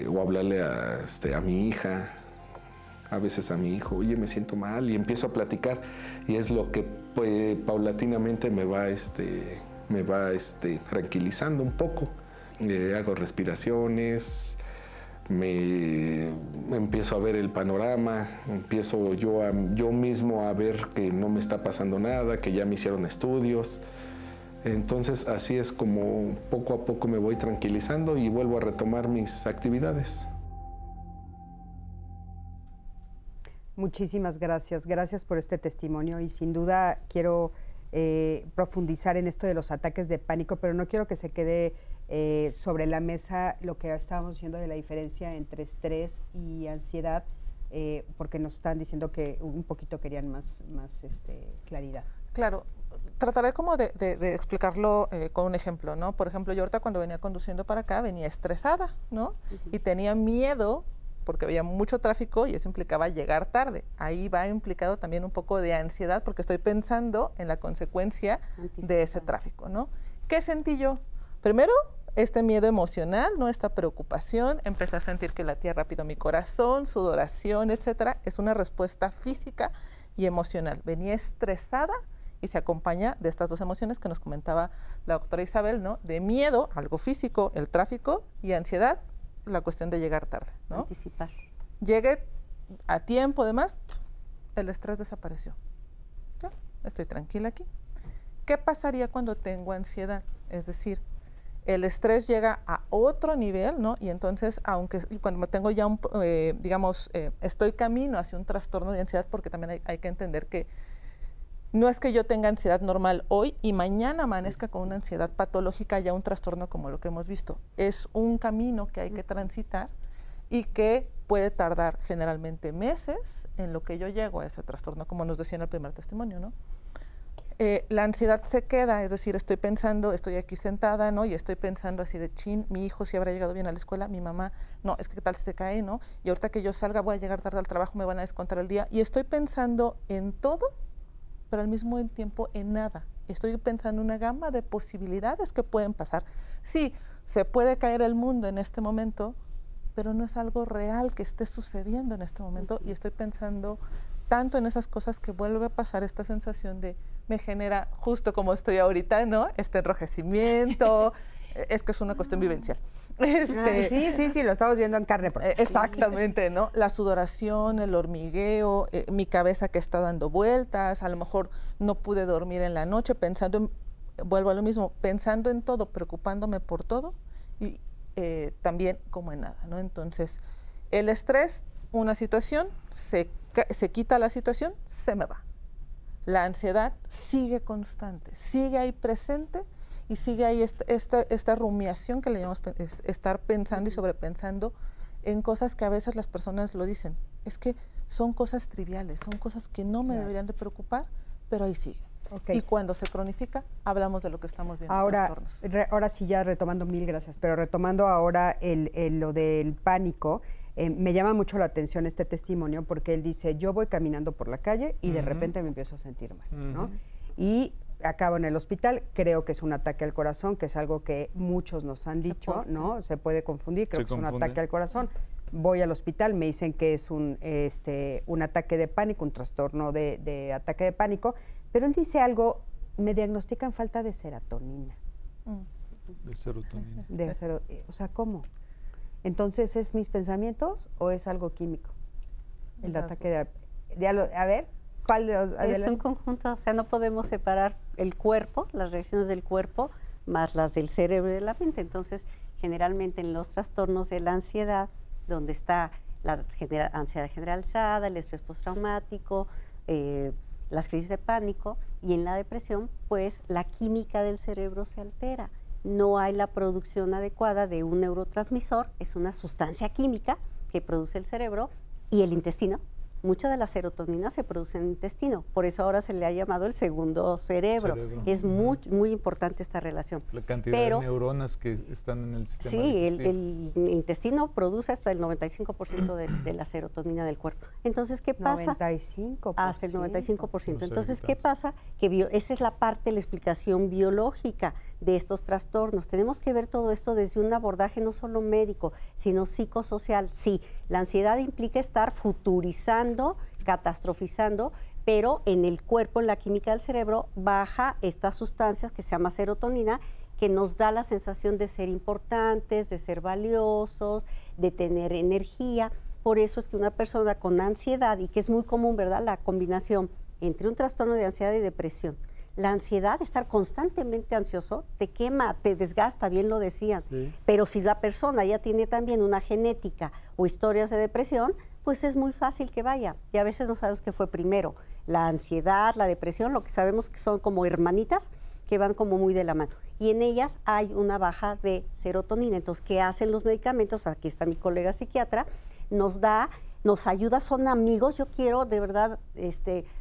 O hablarle a mi hija, a veces a mi hijo, oye, me siento mal, y empiezo a platicar, y es lo que pues, paulatinamente me va tranquilizando un poco. Hago respiraciones, me empiezo a ver el panorama, empiezo yo mismo a ver que no me está pasando nada, que ya me hicieron estudios. Entonces así es como poco a poco me voy tranquilizando y vuelvo a retomar mis actividades. Muchísimas gracias. Gracias por este testimonio y sin duda quiero profundizar en esto de los ataques de pánico, pero no quiero que se quede sobre la mesa lo que estábamos diciendo de la diferencia entre estrés y ansiedad, porque nos están diciendo que un poquito querían más claridad. Claro, trataré como de explicarlo con un ejemplo, ¿no? Por ejemplo, yo ahorita cuando venía conduciendo para acá venía estresada, ¿no? Y tenía miedo porque había mucho tráfico y eso implicaba llegar tarde. Ahí va implicado también un poco de ansiedad porque estoy pensando en la consecuencia de ese tráfico, ¿no? ¿Qué sentí yo? Primero, este miedo emocional, ¿no? Esta preocupación, empecé a sentir que latía rápido mi corazón, sudoración, etcétera. Es una respuesta física y emocional. Venía estresada y se acompaña de estas dos emociones que nos comentaba la doctora Isabel, ¿no? De miedo, algo físico, el tráfico, y ansiedad, la cuestión de llegar tarde, ¿no? Anticipar. Llegué a tiempo, además, el estrés desapareció. ¿Ya? Estoy tranquila aquí. ¿Qué pasaría cuando tengo ansiedad? Es decir, el estrés llega a otro nivel, ¿no? Y entonces, cuando tengo ya estoy camino hacia un trastorno de ansiedad, porque también hay que entender que no es que yo tenga ansiedad normal hoy y mañana amanezca con una ansiedad patológica, ya un trastorno como lo que hemos visto. Es un camino que hay que transitar y que puede tardar generalmente meses en lo que yo llego a ese trastorno, como nos decía en el primer testimonio, ¿no? La ansiedad se queda, es decir, estoy pensando, estoy aquí sentada, ¿no? Y estoy pensando así de chin, mi hijo si habrá llegado bien a la escuela, mi mamá, no, es que qué tal si se cae, ¿no? Y ahorita que yo salga voy a llegar tarde al trabajo, me van a descontar el día. Y estoy pensando en todo, pero al mismo tiempo en nada. Estoy pensando en una gama de posibilidades que pueden pasar. Sí, se puede caer el mundo en este momento, pero no es algo real que esté sucediendo en este momento, y estoy pensando tanto en esas cosas que vuelve a pasar esta sensación de, me genera, justo como estoy ahorita, ¿no? Este enrojecimiento, es que es una cuestión vivencial. Sí, lo estamos viendo en carne propia. Exactamente, ¿no? La sudoración, el hormigueo, mi cabeza que está dando vueltas, a lo mejor no pude dormir en la noche pensando vuelvo a lo mismo, pensando en todo, preocupándome por todo y también como en nada, ¿no? Entonces, el estrés, una situación, se quita la situación, se me va. La ansiedad sigue constante, sigue ahí presente, y sigue ahí esta rumiación que le llamamos estar pensando y sobrepensando en cosas que a veces las personas lo dicen. Es que son cosas triviales, son cosas que no me deberían de preocupar, pero ahí sigue. Okay. Y cuando se cronifica, hablamos de lo que estamos viendo. Ahora sí, ya retomando, mil gracias, pero retomando ahora lo del pánico, me llama mucho la atención este testimonio porque él dice, yo voy caminando por la calle y de repente me empiezo a sentir mal, ¿no? Y acabo en el hospital, creo que es un ataque al corazón, que es algo que muchos nos han dicho, ¿no? Se puede confundir, creo que es un ataque al corazón. Voy al hospital, me dicen que es un ataque de pánico, un trastorno de ataque de pánico, pero él dice algo, me diagnostican falta de serotonina. De serotonina. O sea, ¿cómo? Entonces, ¿es mis pensamientos o es algo químico? El ataque a ver. Es un conjunto, o sea, no podemos separar el cuerpo, las reacciones del cuerpo, más las del cerebro y de la mente. Entonces, generalmente en los trastornos de la ansiedad, donde está la ansiedad generalizada, el estrés postraumático, las crisis de pánico, y en la depresión, pues la química del cerebro se altera. no hay la producción adecuada de un neurotransmisor, es una sustancia química que produce el cerebro y el intestino. Mucha de la serotonina se produce en el intestino, por eso ahora se le ha llamado el segundo cerebro. Es muy, muy importante esta relación. La cantidad de neuronas que están en el sistema digestivo. Sí, el intestino produce hasta el 95% de la serotonina del cuerpo. Entonces, ¿qué pasa? 95%. Hasta el 95%. Entonces, ¿qué pasa? Que esa es la parte, la explicación biológica de estos trastornos. Tenemos que ver todo esto desde un abordaje no solo médico, sino psicosocial. Sí, la ansiedad implica estar futurizando, catastrofizando, pero en el cuerpo, en la química del cerebro, baja estas sustancias que se llama serotonina, que nos da la sensación de ser importantes, de ser valiosos, de tener energía. Por eso es que una persona con ansiedad, y que es muy común, ¿verdad?, la combinación entre un trastorno de ansiedad y depresión. La ansiedad, estar constantemente ansioso, te quema, te desgasta, bien lo decían. Sí. Pero si la persona ya tiene también una genética o historias de depresión, pues es muy fácil que vaya. Y a veces no sabemos qué fue primero, la ansiedad, la depresión, lo que sabemos que son como hermanitas que van como muy de la mano. Y en ellas hay una baja de serotonina. Entonces, ¿qué hacen los medicamentos? Aquí está mi colega psiquiatra, nos ayuda, son amigos. Yo quiero de verdad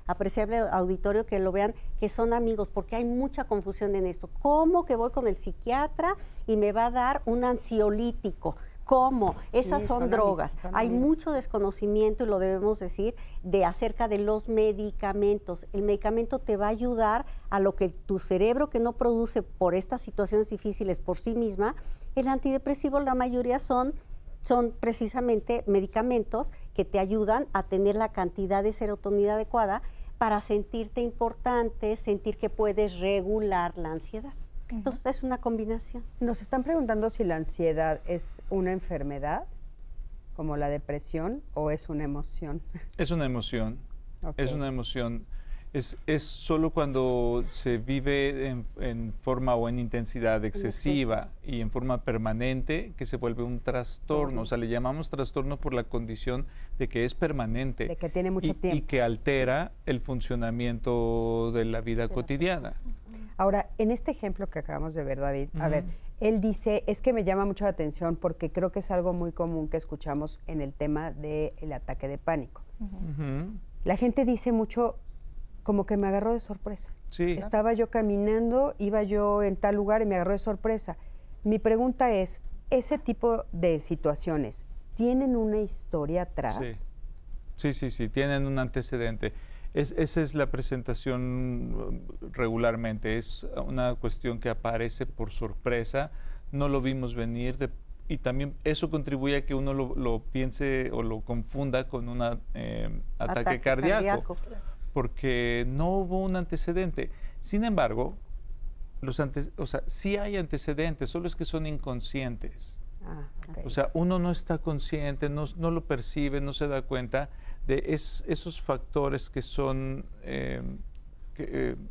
apreciable auditorio que lo vean, que son amigos, porque hay mucha confusión en esto. ¿Cómo que voy con el psiquiatra y me va a dar un ansiolítico? ¿Cómo? Esas sí, son drogas. Hay mucho desconocimiento, y lo debemos decir, acerca de los medicamentos. El medicamento te va a ayudar a lo que tu cerebro, que no produce por estas situaciones difíciles por sí misma. El antidepresivo, la mayoría son precisamente medicamentos que te ayudan a tener la cantidad de serotonina adecuada para sentirte importante, sentir que puedes regular la ansiedad. Entonces es una combinación. Nos están preguntando si la ansiedad es una enfermedad, como la depresión, o es una emoción. Es una emoción, es una emoción. Es solo cuando se vive en forma o en intensidad excesiva y en forma permanente que se vuelve un trastorno. O sea, le llamamos trastorno por la condición de que es permanente. De que tiene mucho tiempo. Y que altera el funcionamiento de la vida cotidiana. Ahora, en este ejemplo que acabamos de ver, David, a ver, él dice, es que me llama mucho la atención porque creo que es algo muy común que escuchamos en el tema del ataque de pánico. La gente dice mucho, como que me agarró de sorpresa. Sí. Estaba yo caminando, iba yo en tal lugar y me agarró de sorpresa. Mi pregunta es, ¿ese tipo de situaciones tienen una historia atrás? Sí, tienen un antecedente. Esa es la presentación regularmente, es una cuestión que aparece por sorpresa, no lo vimos venir, y también eso contribuye a que uno lo piense o lo confunda con un ataque cardíaco. Porque no hubo un antecedente. Sin embargo, sí hay antecedentes, solo es que son inconscientes. O sea, uno no está consciente, no lo percibe, no se da cuenta de esos factores que son...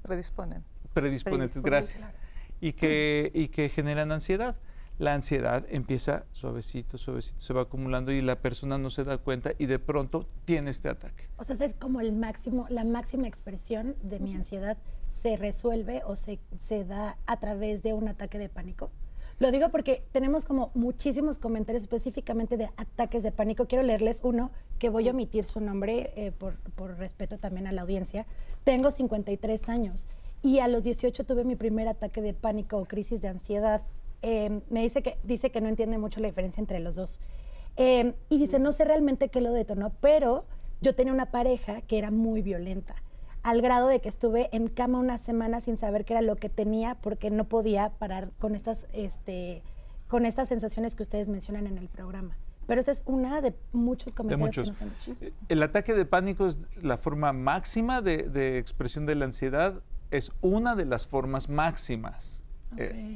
predisponentes, gracias. Claro. Y que generan ansiedad. La ansiedad empieza suavecito, se va acumulando y la persona no se da cuenta y de pronto tiene este ataque. O sea, es como la máxima expresión de mi ansiedad se resuelve o se da a través de un ataque de pánico. Lo digo porque tenemos como muchísimos comentarios específicamente de ataques de pánico. Quiero leerles uno que voy a omitir su nombre por respeto también a la audiencia. Tengo 53 años y a los 18 tuve mi primer ataque de pánico o crisis de ansiedad. Me dice que no entiende mucho la diferencia entre los dos. Y dice, no sé realmente qué lo detonó, pero yo tenía una pareja que era muy violenta, al grado de que estuve en cama una semana sin saber qué era lo que tenía porque no podía parar con estas sensaciones que ustedes mencionan en el programa. Pero esa es una de muchos comentarios que nos han dicho. El ataque de pánico es la forma máxima de expresión de la ansiedad, es una de las formas máximas.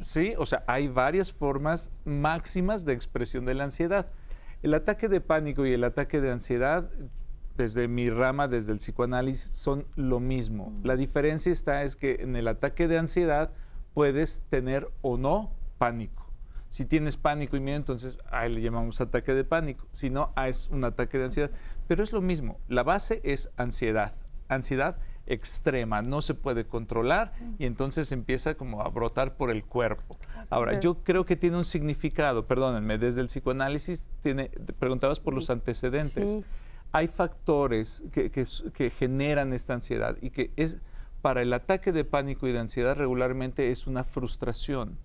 Sí, o sea, hay varias formas máximas de expresión de la ansiedad. El ataque de pánico y el ataque de ansiedad, desde mi rama, desde el psicoanálisis, son lo mismo. La diferencia es que en el ataque de ansiedad puedes tener o no pánico. Si tienes pánico y miedo, entonces ahí le llamamos ataque de pánico. Si no, es un ataque de ansiedad. Pero es lo mismo. La base es ansiedad. Ansiedad extrema, no se puede controlar y entonces empieza como a brotar por el cuerpo. Ahora, yo creo que tiene un significado, perdónenme, desde el psicoanálisis preguntabas por los antecedentes. Sí. Hay factores que generan esta ansiedad y que es para el ataque de pánico y de ansiedad regularmente es una frustración.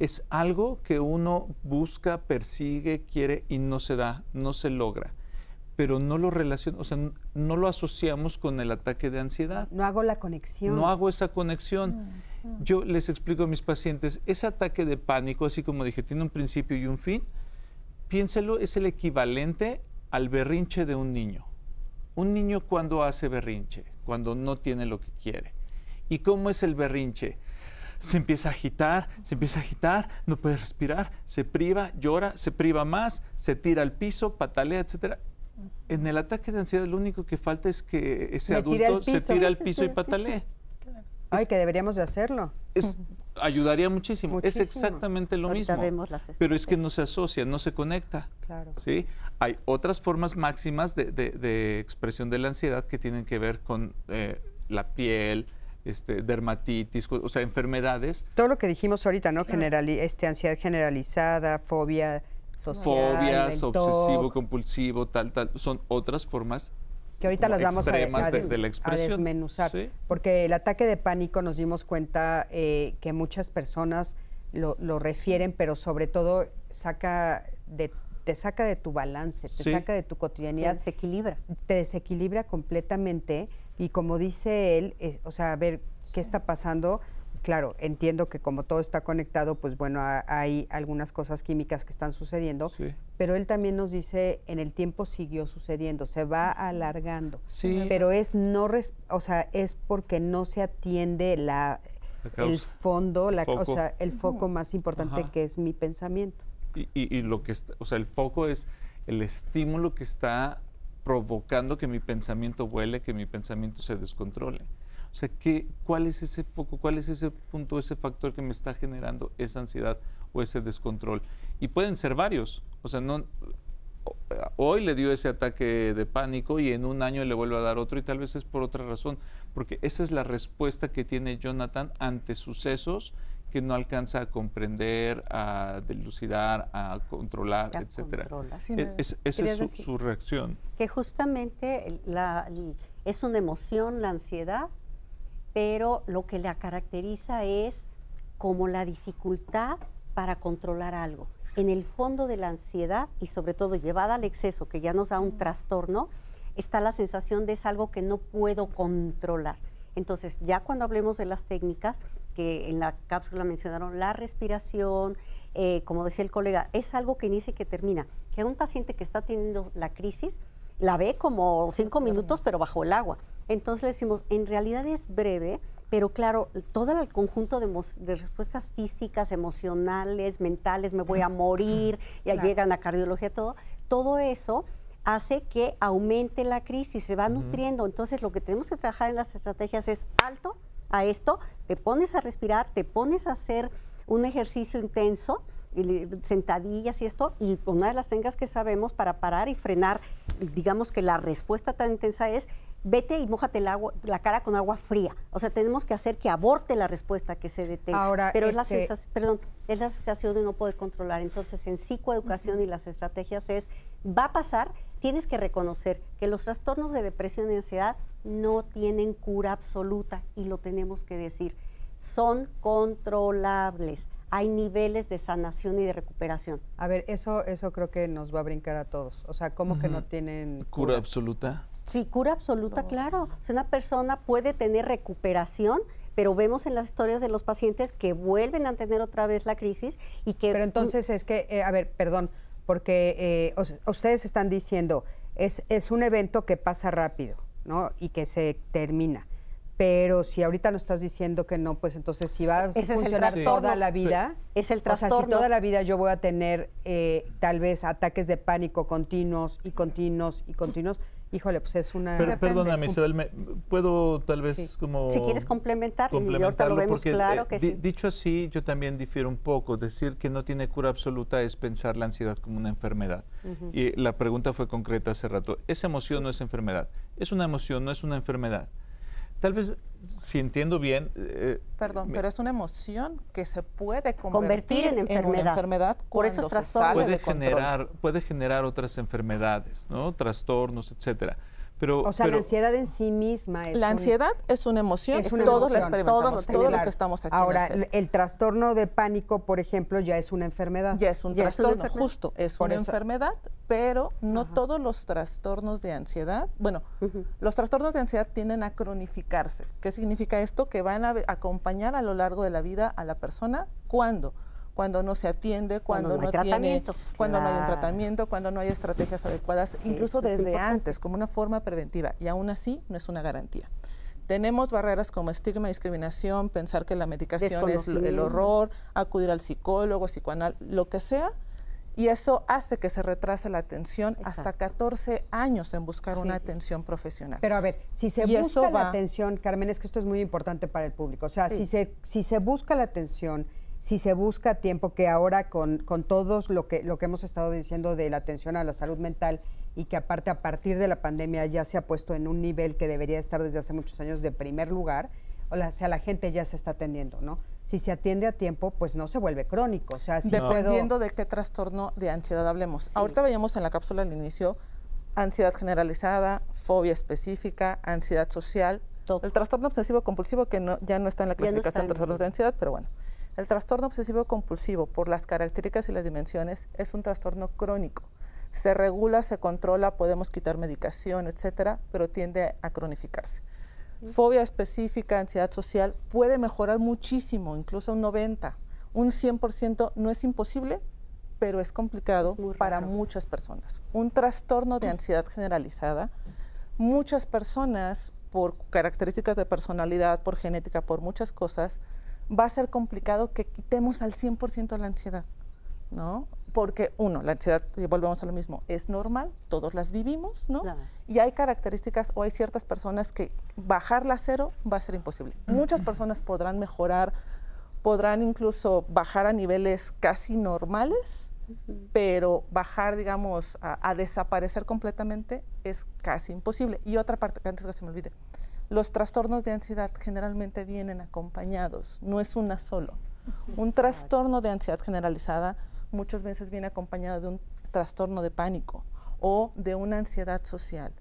Es algo que uno busca, persigue, quiere y no se da, no se logra. Pero no lo relaciona, o sea, no lo asociamos con el ataque de ansiedad. No hago la conexión. No hago esa conexión. Yo les explico a mis pacientes, ese ataque de pánico, así como dije, tiene un principio y un fin. Piénselo, es el equivalente al berrinche de un niño. Un niño cuando hace berrinche, cuando no tiene lo que quiere. ¿Y cómo es el berrinche? Se empieza a agitar, no puede respirar, se priva, llora, se priva más, se tira al piso, patalea, etcétera. En el ataque de ansiedad lo único que falta es que ese adulto se tire al piso y patalee. Ay, que deberíamos de hacerlo. Ayudaría muchísimo. Es exactamente lo Ahorita mismo. vemos las Pero es que no se asocia, no se conecta. Claro. ¿Sí? Hay otras formas máximas de expresión de la ansiedad que tienen que ver con la piel, dermatitis, o sea, enfermedades. Todo lo que dijimos ahorita, ¿no? Ansiedad generalizada, fobia social, Fobias, el TOC, obsesivo, compulsivo, tal, son otras formas que ahorita las vamos extremas a de la expresión. desmenuzar. ¿Sí? Porque el ataque de pánico nos dimos cuenta que muchas personas lo refieren, pero sobre todo te saca de tu balance, te saca de tu cotidianidad. Te desequilibra completamente y como dice él, o sea, a ver, ¿qué está pasando? Claro, entiendo que como todo está conectado, pues bueno, hay algunas cosas químicas que están sucediendo, pero él también nos dice, en el tiempo siguió sucediendo, se va alargando, pero es es porque no se atiende el fondo, el foco más importante que es mi pensamiento. Y lo que está, o sea, el foco es el estímulo que está provocando que mi pensamiento vuele, que mi pensamiento se descontrole. O sea, ¿cuál es ese foco, cuál es ese punto, ese factor que me está generando esa ansiedad o ese descontrol? Y pueden ser varios. O sea, hoy le dio ese ataque de pánico y en un año le vuelve a dar otro y tal vez es por otra razón. Porque esa es la respuesta que tiene Jonathan ante sucesos que no alcanza a comprender, a dilucidar, a controlar, etcétera. Esa es su reacción. Que justamente es una emoción, la ansiedad, pero lo que la caracteriza es como la dificultad para controlar algo. En el fondo de la ansiedad y sobre todo llevada al exceso, que ya nos da un trastorno, está la sensación de es algo que no puedo controlar. Entonces, ya cuando hablemos de las técnicas, que en la cápsula mencionaron la respiración, como decía el colega, es algo que inicia y que termina. Que un paciente que está teniendo la crisis, la ve como 5 minutos, pero bajo el agua. Entonces le decimos, en realidad es breve, pero claro, todo el conjunto de respuestas físicas, emocionales, mentales, me voy a morir, ya llegan a cardiología, todo eso hace que aumente la crisis, se va nutriendo. Entonces lo que tenemos que trabajar en las estrategias es alto a esto, te pones a respirar, te pones a hacer un ejercicio intenso, sentadillas y esto, y una de las técnicas que sabemos para parar y frenar, digamos que la respuesta tan intensa es, vete y mójate la cara con agua fría. O sea, tenemos que hacer que aborte la respuesta, que se detenga. Ahora, pero es la sensación de no poder controlar. Entonces, en psicoeducación y las estrategias va a pasar, tienes que reconocer que los trastornos de depresión y ansiedad no tienen cura absoluta, y lo tenemos que decir. Son controlables. Hay niveles de sanación y de recuperación. A ver, eso creo que nos va a brincar a todos. O sea, ¿cómo que no tienen cura absoluta? Sí, cura absoluta, claro. O sea, una persona puede tener recuperación, pero vemos en las historias de los pacientes que vuelven a tener otra vez la crisis y que... Pero entonces es que, a ver, perdón, porque ustedes están diciendo, es un evento que pasa rápido, ¿no? Y que se termina. Pero si ahorita nos estás diciendo que no, pues entonces si va a funcionar toda la vida, es el trastorno. O sea, si toda la vida yo voy a tener tal vez ataques de pánico continuos, híjole, pues es una... Perdóname, Isabel, ¿puedo tal vez como... Si quieres complementar, y ahorita lo vemos claro que sí. Dicho así, yo también difiero un poco. Decir que no tiene cura absoluta es pensar la ansiedad como una enfermedad. Y la pregunta fue concreta hace rato. ¿Es emoción o es enfermedad? Es una emoción, no es una enfermedad. Tal vez, si entiendo bien... Perdón, pero es una emoción que se puede convertir en en una enfermedad Por eso es cuando se trastorno. sale de control. Puede generar otras enfermedades, ¿no? Trastornos, etcétera. Pero, O sea, la ansiedad en sí misma es La ansiedad es una emoción, todos la experimentamos, todos los que estamos aquí. Ahora, en el trastorno de pánico, por ejemplo, ya es una enfermedad. ya es un Ya es una trastorno, enfermedad. justo, es Por una eso. enfermedad, pero no todos los trastornos de ansiedad, bueno, los trastornos de ansiedad tienden a cronificarse. ¿Qué significa esto? Que van a acompañar a lo largo de la vida a la persona cuando no se atiende, cuando no tiene, cuando no hay un tratamiento, cuando no hay estrategias adecuadas, incluso Eso es desde importante. antes, como una forma preventiva, y aún así no es una garantía. Tenemos barreras como estigma, discriminación, pensar que la medicación es el Desconocimiento. horror, acudir al psicólogo, lo que sea, y eso hace que se retrase la atención hasta 14 años en buscar una atención profesional. Pero a ver, si se Y eso busca la va- atención, Carmen, es que esto es muy importante para el público. O sea, si se busca la atención, si se busca tiempo, que ahora con todos lo que hemos estado diciendo de la atención a la salud mental y que aparte a partir de la pandemia ya se ha puesto en un nivel que debería estar desde hace muchos años de primer lugar, o sea, la gente ya se está atendiendo, ¿no? Si se atiende a tiempo, pues no se vuelve crónico. O sea, si Dependiendo de qué trastorno de ansiedad hablemos. Ahorita veíamos en la cápsula al inicio ansiedad generalizada, fobia específica, ansiedad social, el trastorno obsesivo compulsivo que ya no está en la clasificación de trastornos de ansiedad, pero bueno. El trastorno obsesivo compulsivo, por las características y las dimensiones, es un trastorno crónico. Se regula, se controla, podemos quitar medicación, etcétera, pero tiende a cronificarse. Fobia específica, ansiedad social, puede mejorar muchísimo, incluso un 90%. Un 100% no es imposible, pero es complicado para muchas personas. Un trastorno de ansiedad generalizada, muchas personas, por características de personalidad, por genética, por muchas cosas, va a ser complicado que quitemos al 100% la ansiedad, ¿no? Porque, la ansiedad, y volvemos a lo mismo, es normal, todos las vivimos, ¿no? Claro. Y hay características o hay ciertas personas que bajarla a cero va a ser imposible. Muchas personas podrán mejorar, podrán incluso bajar a niveles casi normales, pero bajar, digamos, a desaparecer completamente es casi imposible. Y otra parte, que antes que se me olvide, los trastornos de ansiedad generalmente vienen acompañados, no es una solo. Un trastorno de ansiedad generalizada muchas veces viene acompañado de un trastorno de pánico o de una ansiedad social.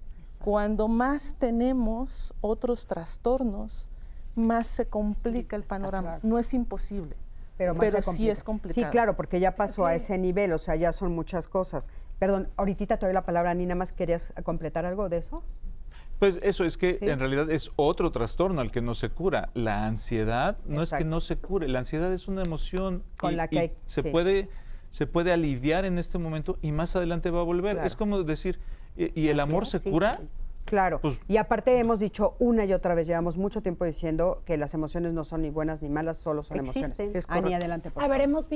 Cuando más tenemos otros trastornos, más se complica el panorama. No es imposible, pero sí es complicado. Sí, claro, porque ya pasó a ese nivel, o sea, ya son muchas cosas. Perdón, ahorita te doy la palabra, Ani, ¿nada más querías completar algo de eso? Pues eso es que en realidad es otro trastorno al que no se cura. La ansiedad no es que no se cure, la ansiedad es una emoción con la que se puede aliviar en este momento y más adelante va a volver. Claro. Es como decir, ¿y el amor se cura? Claro, Pues, y aparte hemos dicho una y otra vez, llevamos mucho tiempo diciendo que las emociones no son ni buenas ni malas, solo son emociones. Es Ani, correcto. adelante, por A ver, favor. hemos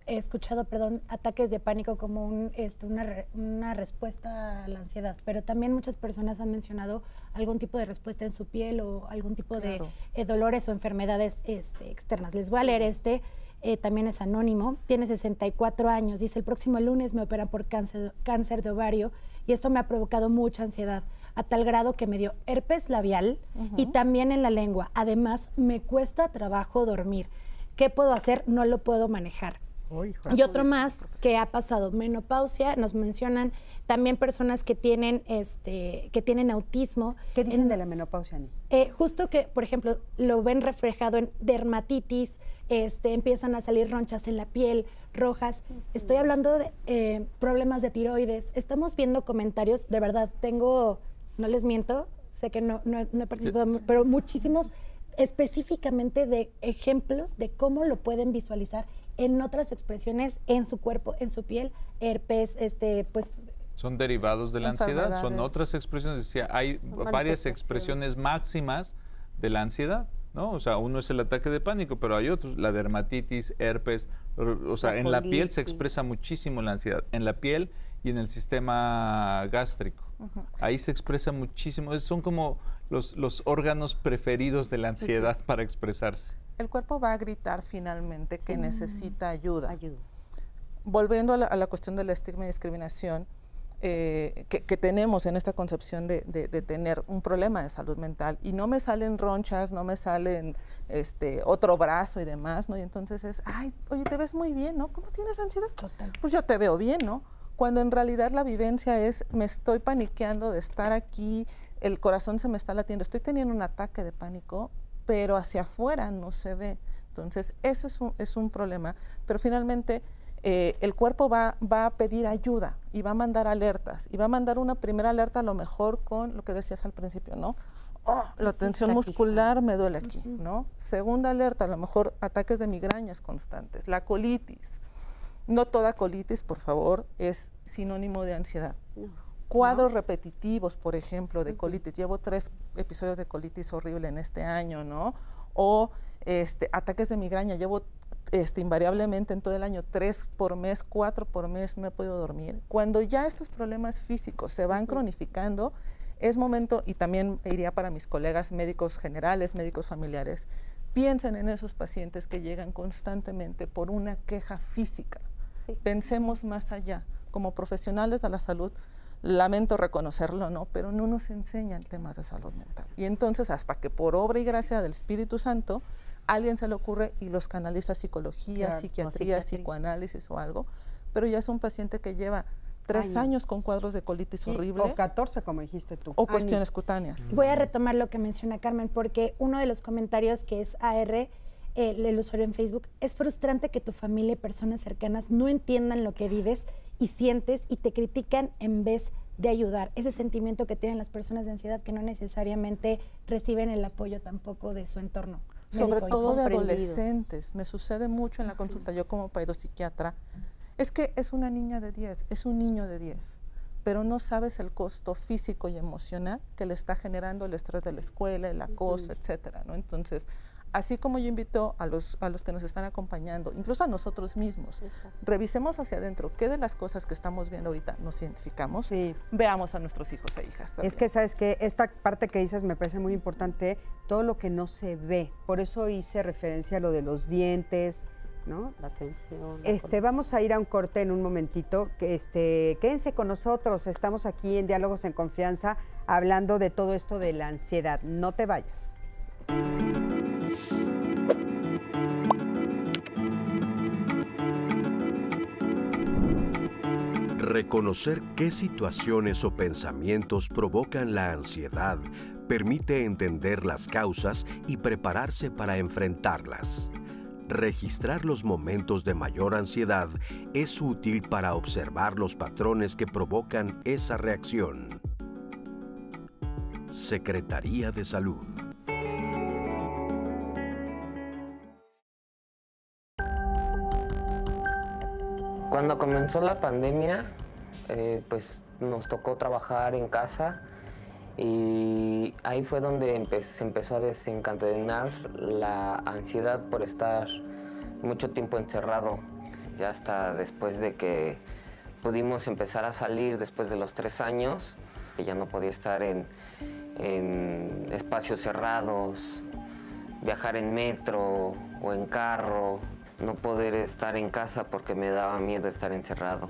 escuchado, ataques de pánico como una respuesta a la ansiedad, pero también muchas personas han mencionado algún tipo de respuesta en su piel o algún tipo de dolores o enfermedades externas. Les voy a leer también es anónimo, tiene 64 años, dice, el próximo lunes me operan por cáncer de ovario y esto me ha provocado mucha ansiedad, a tal grado que me dio herpes labial y también en la lengua. Además, me cuesta trabajo dormir. ¿Qué puedo hacer? No lo puedo manejar. Y otro más que ha pasado, menopausia, nos mencionan también personas que tienen autismo. ¿Qué dicen de la menopausia, Ani? Justo que, por ejemplo, lo ven reflejado en dermatitis, empiezan a salir ronchas en la piel, rojas. Estoy hablando de problemas de tiroides. Estamos viendo comentarios, de verdad, no les miento, sé que no he participado, pero muchísimos específicamente de ejemplos de cómo lo pueden visualizar en otras expresiones en su cuerpo, en su piel, herpes, pues... Son derivados de la ansiedad, son Enfermedades. otras expresiones. Decía, hay varias expresiones máximas de la ansiedad, ¿no? O sea, uno es el ataque de pánico, pero hay otros, la dermatitis, herpes, o sea, en la piel se expresa muchísimo la ansiedad, en la piel y en el sistema gástrico. Ahí se expresa muchísimo, son como los órganos preferidos de la ansiedad para expresarse. El cuerpo va a gritar finalmente que necesita ayuda. Volviendo a la cuestión del estigma y discriminación, que tenemos en esta concepción de tener un problema de salud mental. Y no me salen ronchas, no me salen otro brazo y demás, ¿no? Y entonces es, ay, oye, te ves muy bien, ¿no? ¿Cómo tienes ansiedad? Total. Pues yo te veo bien, ¿no? Cuando en realidad la vivencia es, me estoy paniqueando de estar aquí, el corazón se me está latiendo, estoy teniendo un ataque de pánico, pero hacia afuera no se ve. Entonces, eso es un problema, pero finalmente el cuerpo va a pedir ayuda y va a mandar alertas, y va a mandar una primera alerta a lo mejor con lo que decías al principio, ¿no? Oh, la tensión muscular me duele aquí, ¿no? Segunda alerta, a lo mejor ataques de migrañas constantes, la colitis. No toda colitis, por favor, es sinónimo de ansiedad. Cuadros repetitivos, por ejemplo, de colitis. Llevo 3 episodios de colitis horrible en este año, ¿no? O ataques de migraña. Llevo invariablemente en todo el año 3 por mes, 4 por mes, no he podido dormir. Cuando ya estos problemas físicos se van cronificando, es momento, y también iría para mis colegas médicos generales, médicos familiares, piensen en esos pacientes que llegan constantemente por una queja física. Sí. Pensemos más allá. Como profesionales de la salud, lamento reconocerlo, ¿no? Pero no nos enseñan temas de salud mental. Y entonces, hasta que por obra y gracia del Espíritu Santo, a alguien se le ocurre y los canaliza a psicología, claro, psiquiatría, psicoanálisis o algo, pero ya es un paciente que lleva 3 años con cuadros de colitis horrible. O 14, como dijiste tú. O cuestiones cutáneas. Voy a retomar lo que menciona Carmen, porque uno de los comentarios que es AR, el usuario en Facebook, es frustrante que tu familia y personas cercanas no entiendan lo que vives y sientes y te critican en vez de ayudar. Ese sentimiento que tienen las personas de ansiedad que no necesariamente reciben el apoyo tampoco de su entorno. Sobre todo de adolescentes. Me sucede mucho en la consulta, yo como pedopsiquiatra, es que es una niña de 10, es un niño de 10, pero no sabes el costo físico y emocional que le está generando el estrés de la escuela, el acoso, etcétera, ¿no? Entonces, así como yo invito a los que nos están acompañando, incluso a nosotros mismos, revisemos hacia adentro qué de las cosas que estamos viendo ahorita nos identificamos, veamos a nuestros hijos e hijas también. Es que, ¿sabes qué? Esta parte que dices me parece muy importante, todo lo que no se ve. Por eso hice referencia a lo de los dientes, ¿no? La atención. Vamos a ir a un corte en un momentito. Quédense con nosotros, estamos aquí en Diálogos en Confianza hablando de todo esto de la ansiedad. No te vayas. Reconocer qué situaciones o pensamientos provocan la ansiedad permite entender las causas y prepararse para enfrentarlas. Registrar los momentos de mayor ansiedad es útil para observar los patrones que provocan esa reacción. Secretaría de Salud. Cuando comenzó la pandemia, pues nos tocó trabajar en casa y ahí fue donde se empezó a desencadenar la ansiedad por estar mucho tiempo encerrado. Ya hasta después de que pudimos empezar a salir después de los 3 años, ya no podía estar en espacios cerrados, viajar en metro o en carro, no poder estar en casa porque me daba miedo estar encerrado.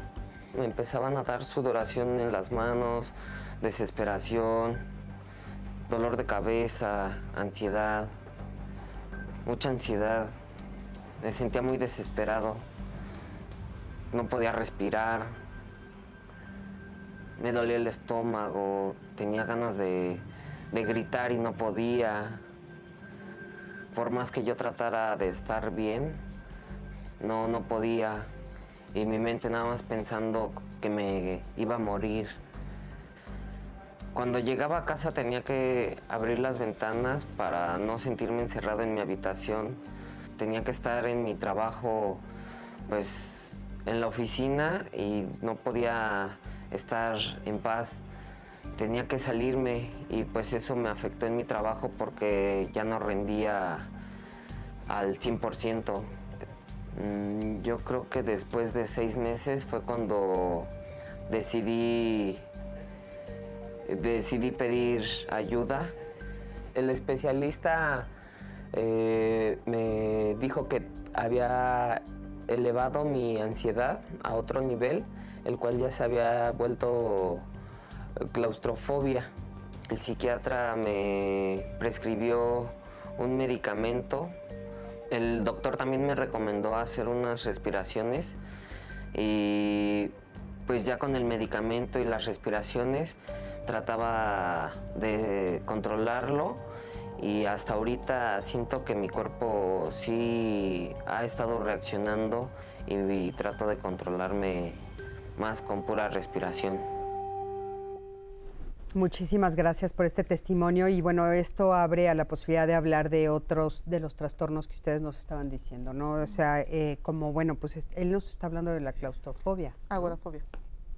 Me empezaban a dar sudoración en las manos, desesperación, dolor de cabeza, ansiedad, mucha ansiedad. Me sentía muy desesperado, no podía respirar, me dolía el estómago, tenía ganas de gritar y no podía. Por más que yo tratara de estar bien, no podía. Y mi mente nada más pensando que me iba a morir. Cuando llegaba a casa tenía que abrir las ventanas para no sentirme encerrado en mi habitación. Tenía que estar en mi trabajo, pues, en la oficina y no podía estar en paz. Tenía que salirme y pues eso me afectó en mi trabajo porque ya no rendía al 100%. Yo creo que después de 6 meses fue cuando decidí pedir ayuda. El especialista me dijo que había elevado mi ansiedad a otro nivel, el cual ya se había vuelto claustrofobia. El psiquiatra me prescribió un medicamento. El doctor también me recomendó hacer unas respiraciones y pues ya con el medicamento y las respiraciones trataba de controlarlo y hasta ahorita siento que mi cuerpo sí ha estado reaccionando y trato de controlarme más con pura respiración. Muchísimas gracias por este testimonio y bueno, esto abre a la posibilidad de hablar de otros de los trastornos que ustedes nos estaban diciendo, ¿no? O sea, como bueno, pues él nos está hablando de la claustrofobia. Agorafobia.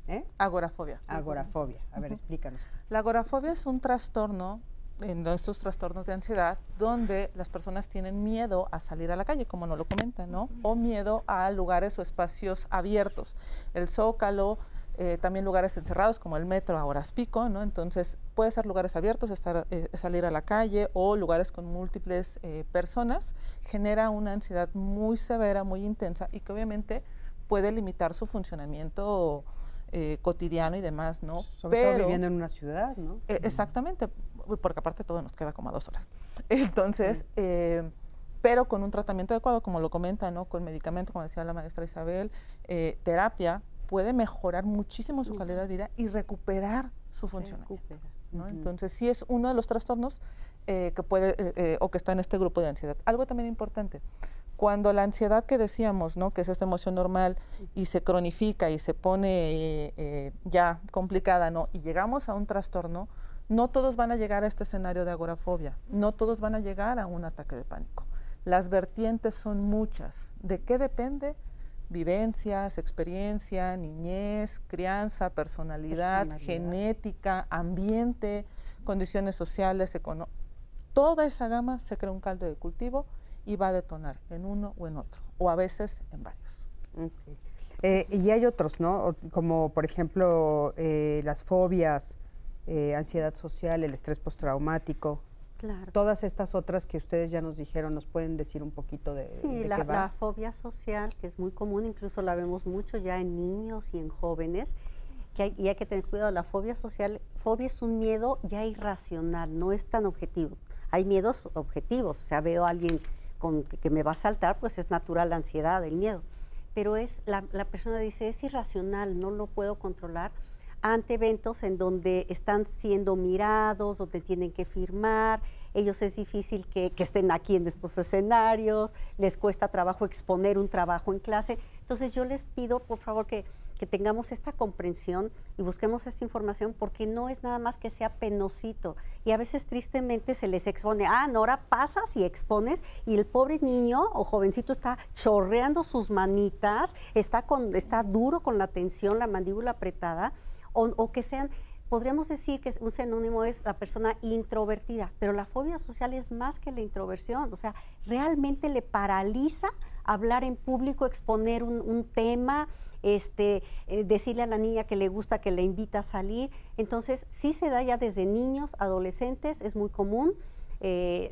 ¿Eh? Agorafobia. Agorafobia. A ver, explícanos. La agorafobia es un trastorno, en estos trastornos de ansiedad, donde las personas tienen miedo a salir a la calle, como nos lo comentan, ¿no? O miedo a lugares o espacios abiertos. El Zócalo, también lugares encerrados como el metro a horas pico, ¿no? Entonces puede ser lugares abiertos, salir a la calle o lugares con múltiples personas, genera una ansiedad muy severa, muy intensa y que obviamente puede limitar su funcionamiento cotidiano y demás, ¿no? Sobre todo viviendo en una ciudad, ¿no? Exactamente, porque aparte todo nos queda como a 2 horas. Entonces, pero con un tratamiento adecuado, como lo comenta, ¿no? Con medicamento, como decía la maestra Isabel, terapia, puede mejorar muchísimo su calidad de vida y recuperar su funcionamiento, ¿no? Entonces, sí es uno de los trastornos que puede o que está en este grupo de ansiedad. Algo también importante, cuando la ansiedad que decíamos, ¿no? Que es esta emoción normal y se cronifica y se pone ya complicada, ¿no? Y llegamos a un trastorno, no todos van a llegar a este escenario de agorafobia, no todos van a llegar a un ataque de pánico. Las vertientes son muchas. ¿De qué depende? Vivencias, experiencia, niñez, crianza, personalidad, genética, ambiente, condiciones sociales, económicas. Toda esa gama se crea un caldo de cultivo y va a detonar en uno o en otro, o a veces en varios. Okay. Y hay otros, ¿no? Como por ejemplo las fobias, ansiedad social, el estrés postraumático. Claro. Todas estas otras que ustedes ya nos dijeron, ¿nos pueden decir un poquito de Sí, qué va? la fobia social, que es muy común, incluso la vemos mucho ya en niños y en jóvenes, y hay que tener cuidado. La fobia social, fobia es un miedo ya irracional, no es tan objetivo. Hay miedos objetivos, o sea, veo a alguien que me va a saltar, pues es natural la ansiedad, el miedo. Pero la persona dice, es irracional, no lo puedo controlar, ante eventos en donde están siendo mirados, donde tienen que firmar, ellos es difícil que estén aquí en estos escenarios, les cuesta trabajo exponer un trabajo en clase. Entonces yo les pido, por favor, que tengamos esta comprensión y busquemos esta información, porque no es nada más que sea penosito. Y a veces tristemente se les expone, no, ahora pasas y expones, y el pobre niño o jovencito está chorreando sus manitas, está duro con la tensión, la mandíbula apretada, o que sean, podríamos decir que un sinónimo es la persona introvertida, pero la fobia social es más que la introversión, o sea, realmente le paraliza hablar en público, exponer un tema, decirle a la niña que le gusta, que le invita a salir. Entonces, sí se da ya desde niños, adolescentes, es muy común,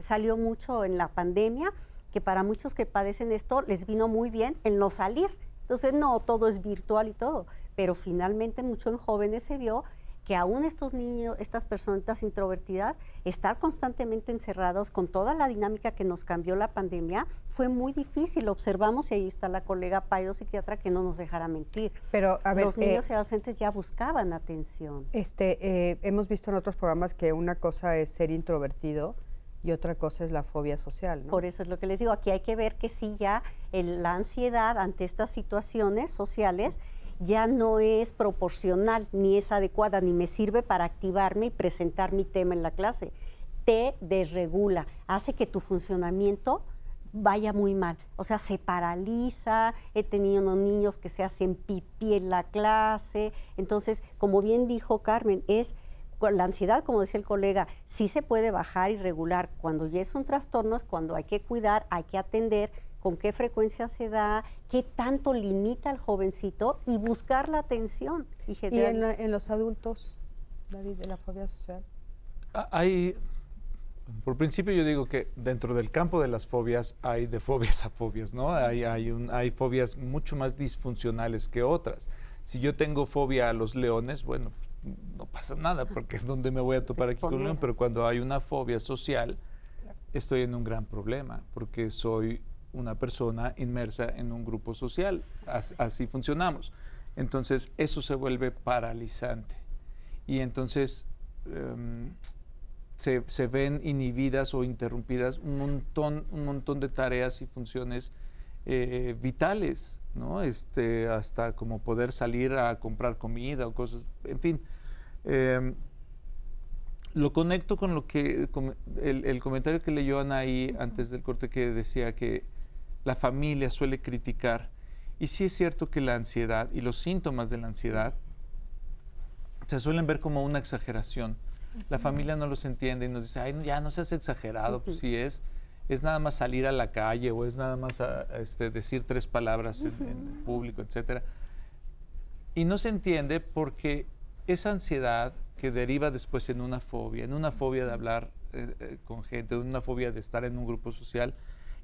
salió mucho en la pandemia, que para muchos que padecen esto les vino muy bien el no salir. Entonces, no, todo es virtual y todo, pero finalmente mucho en jóvenes se vio que aún estos niños, estas personitas introvertidas, estar constantemente encerrados con toda la dinámica que nos cambió la pandemia, fue muy difícil. Observamos, y ahí está la colega Paido, psiquiatra, que no nos dejara mentir. Pero, a ver, los niños y adolescentes ya buscaban atención. Hemos visto en otros programas que una cosa es ser introvertido y otra cosa es la fobia social, ¿no? Por eso es lo que les digo, aquí hay que ver que sí ya la ansiedad ante estas situaciones sociales ya no es proporcional, ni es adecuada, ni me sirve para activarme y presentar mi tema en la clase. Te desregula, hace que tu funcionamiento vaya muy mal, o sea, se paraliza. He tenido unos niños que se hacen pipí en la clase. Entonces, como bien dijo Carmen, la ansiedad, como decía el colega, sí se puede bajar y regular. Cuando ya es un trastorno es cuando hay que cuidar, hay que atender, con qué frecuencia se da, qué tanto limita al jovencito y buscar la atención. ¿Y en los adultos, David, de la fobia social? Por principio yo digo que dentro del campo de las fobias hay de fobias a fobias, ¿no? Hay fobias mucho más disfuncionales que otras. Si yo tengo fobia a los leones, bueno, no pasa nada, porque es donde me voy a topar aquí con un león, pero cuando hay una fobia social, estoy en un gran problema, porque soy una persona inmersa en un grupo social, así funcionamos. Entonces, eso se vuelve paralizante. Y entonces se ven inhibidas o interrumpidas un montón de tareas y funciones vitales, ¿no? Hasta como poder salir a comprar comida o cosas, en fin. Lo conecto con lo que el comentario que leyó Anaí antes del corte, que decía que la familia suele criticar. Y sí es cierto que la ansiedad y los síntomas de la ansiedad se suelen ver como una exageración. La familia no los entiende y nos dice, ay, ya no seas exagerado, pues sí es nada más salir a la calle o es nada más decir 3 palabras en público, etcétera. Y no se entiende porque esa ansiedad que deriva después en una fobia de hablar con gente, en una fobia de estar en un grupo social,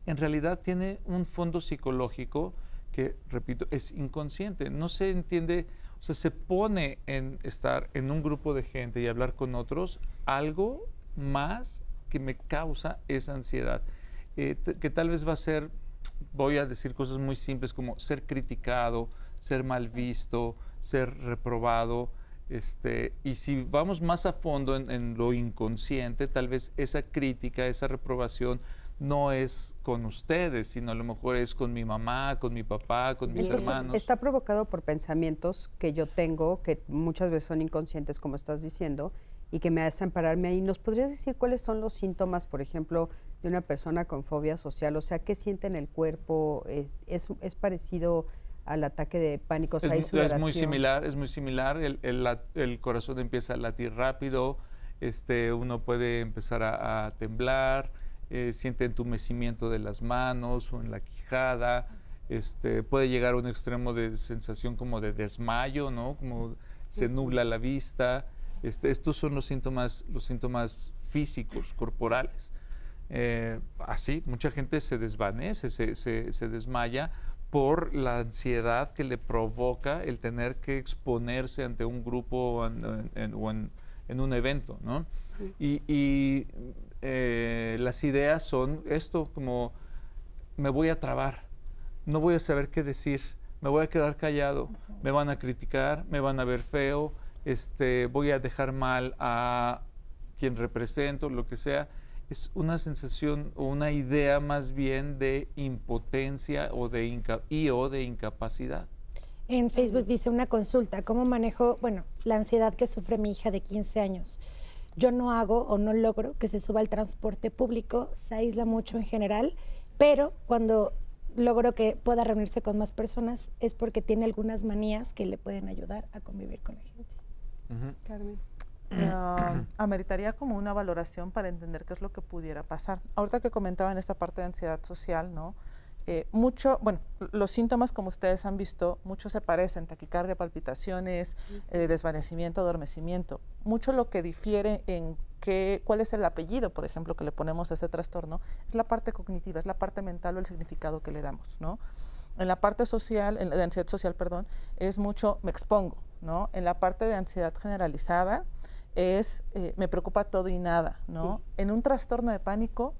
en realidad tiene un fondo psicológico que, repito, es inconsciente. No se entiende, o sea, se pone en estar en un grupo de gente y hablar con otros algo más que me causa esa ansiedad, que tal vez va a ser, voy a decir cosas muy simples como ser criticado, ser mal visto, ser reprobado, y si vamos más a fondo en lo inconsciente, tal vez esa crítica, esa reprobación no es con ustedes, sino a lo mejor es con mi mamá, con mi papá, con mis hermanos. Está provocado por pensamientos que yo tengo, que muchas veces son inconscientes, como estás diciendo, y que me hacen pararme ahí. ¿Nos podrías decir cuáles son los síntomas, por ejemplo, de una persona con fobia social? O sea, ¿qué siente en el cuerpo? ¿Es parecido al ataque de pánico? O sea, es muy similar, el corazón empieza a latir rápido, uno puede empezar a temblar, siente entumecimiento de las manos o en la quijada, puede llegar a un extremo de sensación como de desmayo, ¿no? Como se nubla la vista. Estos son los síntomas físicos, corporales. Así, mucha gente se desvanece, se desmaya por la ansiedad que le provoca el tener que exponerse ante un grupo o en un evento, ¿no? Y las ideas son esto, como me voy a trabar, no voy a saber qué decir, me voy a quedar callado, me van a criticar, me van a ver feo, voy a dejar mal a quien represento, lo que sea. Es una sensación o una idea más bien de impotencia o de incapacidad. En Facebook dice una consulta, ¿cómo manejo, la ansiedad que sufre mi hija de 15 años? Yo no hago o no logro que se suba al transporte público, se aísla mucho en general, pero cuando logro que pueda reunirse con más personas es porque tiene algunas manías que le pueden ayudar a convivir con la gente. Carmen. Ameritaría como una valoración para entender qué es lo que pudiera pasar. Ahorita que comentaban esta parte de ansiedad social, ¿no? Los síntomas, como ustedes han visto, muchos se parecen: taquicardia, palpitaciones, desvanecimiento, adormecimiento. Mucho lo que difiere en cuál es el apellido, por ejemplo, que le ponemos a ese trastorno, es la parte cognitiva, es la parte mental o el significado que le damos, ¿no? En la parte social, de ansiedad social, perdón, es mucho me expongo, ¿no? En la parte de ansiedad generalizada es me preocupa todo y nada, ¿no? Sí. En un trastorno de pánico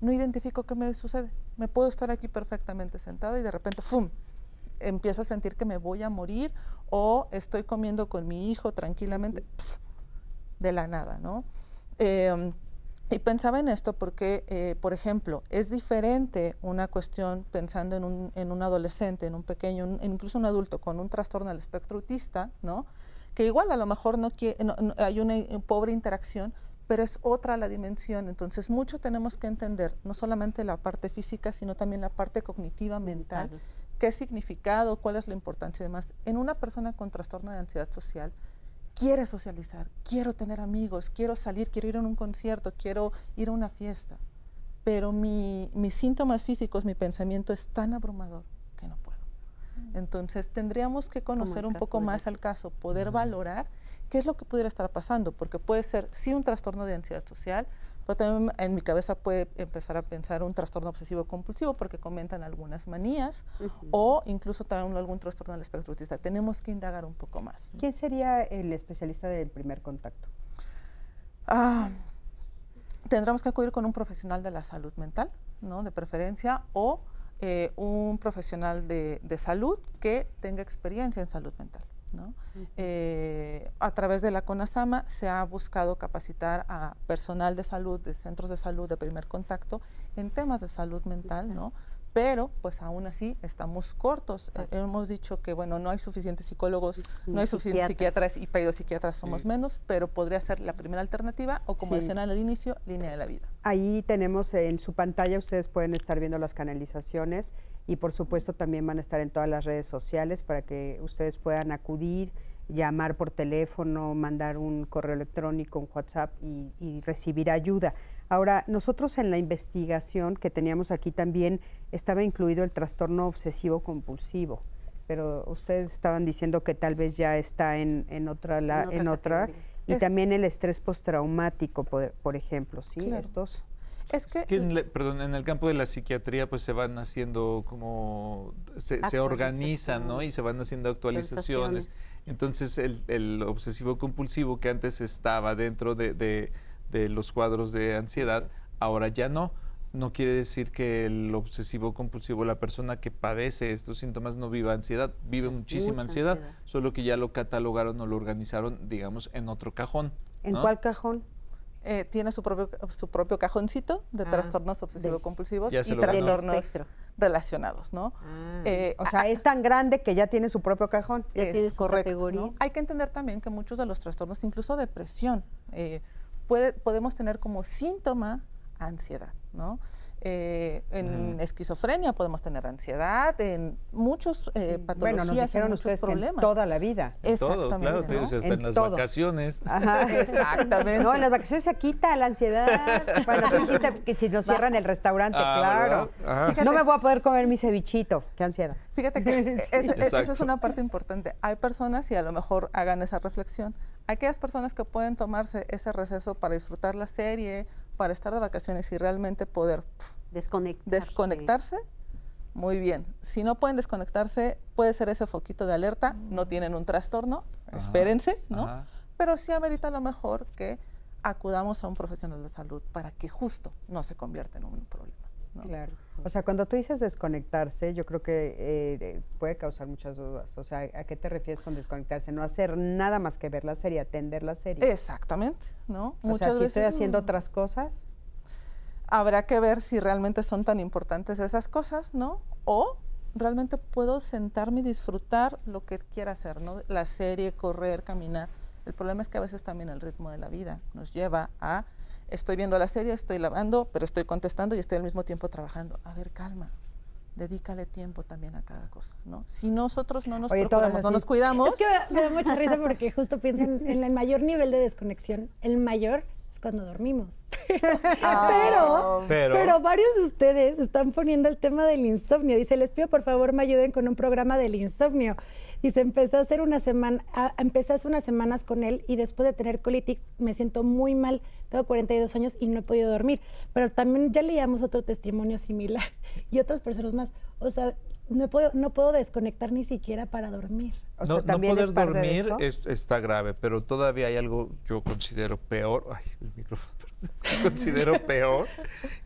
no identifico qué me sucede. Me puedo estar aquí perfectamente sentada y de repente, ¡fum!, empiezo a sentir que me voy a morir, o estoy comiendo con mi hijo tranquilamente, de la nada, ¿no? Y pensaba en esto porque, por ejemplo, es diferente una cuestión pensando en un adolescente, en un pequeño, incluso un adulto con un trastorno del espectro autista, ¿no? Que igual a lo mejor no hay una pobre interacción, pero es otra la dimensión. Entonces, mucho tenemos que entender, no solamente la parte física, sino también la parte cognitiva, mental, qué significado, cuál es la importancia y demás. En una persona con trastorno de ansiedad social, quiere socializar, quiero tener amigos, quiero salir, quiero ir a un concierto, quiero ir a una fiesta, pero mis síntomas físicos, mi pensamiento es tan abrumador que no puedo. Entonces tendríamos que conocer un poco más al caso, poder valorar ¿Qué es lo que pudiera estar pasando? Porque puede ser sí un trastorno de ansiedad social, pero también en mi cabeza puede empezar a pensar un trastorno obsesivo compulsivo porque comentan algunas manías o incluso también algún trastorno del espectro autista. Tenemos que indagar un poco más. ¿Quién sería el especialista del primer contacto? Tendremos que acudir con un profesional de la salud mental, ¿no? De preferencia, o un profesional de salud que tenga experiencia en salud mental, ¿no? A través de la CONASAMA se ha buscado capacitar a personal de salud, de centros de salud de primer contacto en temas de salud mental, ¿no? Pero pues aún así estamos cortos. Hemos dicho que bueno, no hay suficientes psicólogos, no hay suficientes psiquiatras y pedopsiquiatras somos menos, pero podría ser la primera alternativa o como decían al inicio, línea de la vida. Ahí tenemos en su pantalla, ustedes pueden estar viendo las canalizaciones y por supuesto también van a estar en todas las redes sociales para que ustedes puedan acudir, llamar por teléfono, mandar un correo electrónico, un WhatsApp y recibir ayuda. Ahora, nosotros en la investigación que teníamos aquí también estaba incluido el trastorno obsesivo compulsivo, pero ustedes estaban diciendo que tal vez ya está en otra y también el estrés postraumático, por ejemplo, ¿sí? Claro. Estos. Es que en el campo de la psiquiatría pues se van haciendo como, se organizan, ¿no? Y se van haciendo actualizaciones. Entonces el obsesivo compulsivo que antes estaba dentro de los cuadros de ansiedad, ahora ya no. No quiere decir que el obsesivo compulsivo, la persona que padece estos síntomas no viva ansiedad, vive muchísima ansiedad, solo que ya lo catalogaron o lo organizaron, digamos, en otro cajón, ¿no? ¿En cuál cajón? Tiene su propio cajoncito de trastornos obsesivo-compulsivos y trastornos relacionados, ¿no? O sea, es tan grande que ya tiene su propio cajón. Ya tiene su correcto, categoría. ¿no? Hay que entender también que muchos de los trastornos, incluso depresión, podemos tener como síntoma ansiedad, ¿no? En esquizofrenia podemos tener ansiedad, en muchos patologías, bueno, nos dijeron muchos ustedes problemas. Que en toda la vida. Exactamente, claro, ¿no? hasta en las vacaciones. Ajá. Exactamente. No, en las vacaciones se quita la ansiedad. Bueno, tú dijiste que si nos cierran el restaurante, claro. No me voy a poder comer mi cevichito. Qué ansiedad. Fíjate que esa es una parte importante. Hay personas, y a lo mejor hagan esa reflexión, aquellas personas que pueden tomarse ese receso para disfrutar la serie, para estar de vacaciones y realmente poder desconectarse, muy bien. Si no pueden desconectarse, puede ser ese foquito de alerta, no tienen un trastorno, espérense, ¿no? Pero sí amerita a lo mejor que acudamos a un profesional de salud para que justo no se convierta en un problema, ¿no? Claro. O sea, cuando tú dices desconectarse, yo creo que puede causar muchas dudas. O sea, ¿a qué te refieres con desconectarse? No hacer nada más que ver la serie, atender la serie. Exactamente, ¿no? O sea, si estoy haciendo otras cosas. Habrá que ver si realmente son tan importantes esas cosas, ¿no? O realmente puedo sentarme y disfrutar lo que quiera hacer, ¿no? La serie, correr, caminar. El problema es que a veces también el ritmo de la vida nos lleva a, estoy viendo la serie, estoy lavando, pero estoy contestando y estoy al mismo tiempo trabajando. A ver, calma, dedícale tiempo también a cada cosa, ¿no? Si nosotros no nos preocupamos, no nos cuidamos... Es que me da mucha risa porque justo pienso en el mayor nivel de desconexión, el mayor es cuando dormimos. Pero varios de ustedes están poniendo el tema del insomnio. Dice, les pido por favor me ayuden con un programa del insomnio. Dice, empecé hace unas semanas con él y después de tener colitis me siento muy mal. Tengo 42 años y no he podido dormir. Pero también ya leíamos otro testimonio similar y otras personas más. O sea, no puedo desconectar ni siquiera para dormir. O sea, no poder dormir de está grave, pero todavía hay algo yo considero peor. Ay, el micrófono. Considero peor,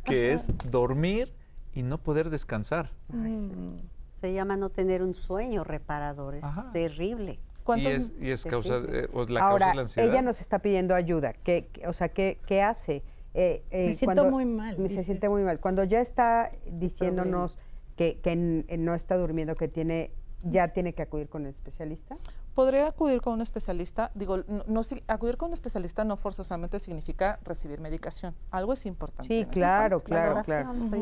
que es dormir y no poder descansar. Se llama no tener un sueño reparador, es terrible. Y es causa, Ahora, causa la ansiedad. ella nos está pidiendo ayuda. ¿Qué hace? Me siento muy mal. Se siente muy mal. Cuando ya está diciéndonos que no está durmiendo, que tiene que acudir con el especialista. Podría acudir con un especialista. Digo, acudir con un especialista no forzosamente significa recibir medicación. Algo es importante. Sí, claro.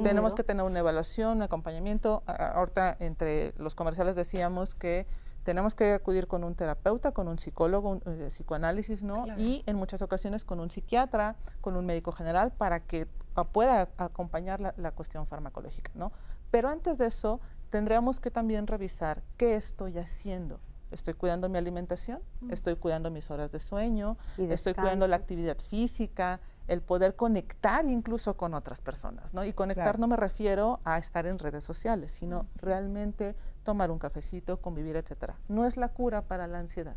Tenemos que tener una evaluación, un acompañamiento. Ahorita entre los comerciales decíamos que tenemos que acudir con un terapeuta, con un psicólogo, un psicoanálisis, ¿no? Claro. Y en muchas ocasiones con un psiquiatra, con un médico general, para que pueda acompañar la cuestión farmacológica, ¿no? Pero antes de eso, tendríamos que también revisar qué estoy haciendo. Estoy cuidando mi alimentación, estoy cuidando mis horas de sueño, Y estoy cuidando la descanso. actividad física, el poder conectar incluso con otras personas, ¿no? Y conectar Claro. no me refiero a estar en redes sociales, sino realmente tomar un cafecito, convivir, etcétera. No es la cura para la ansiedad,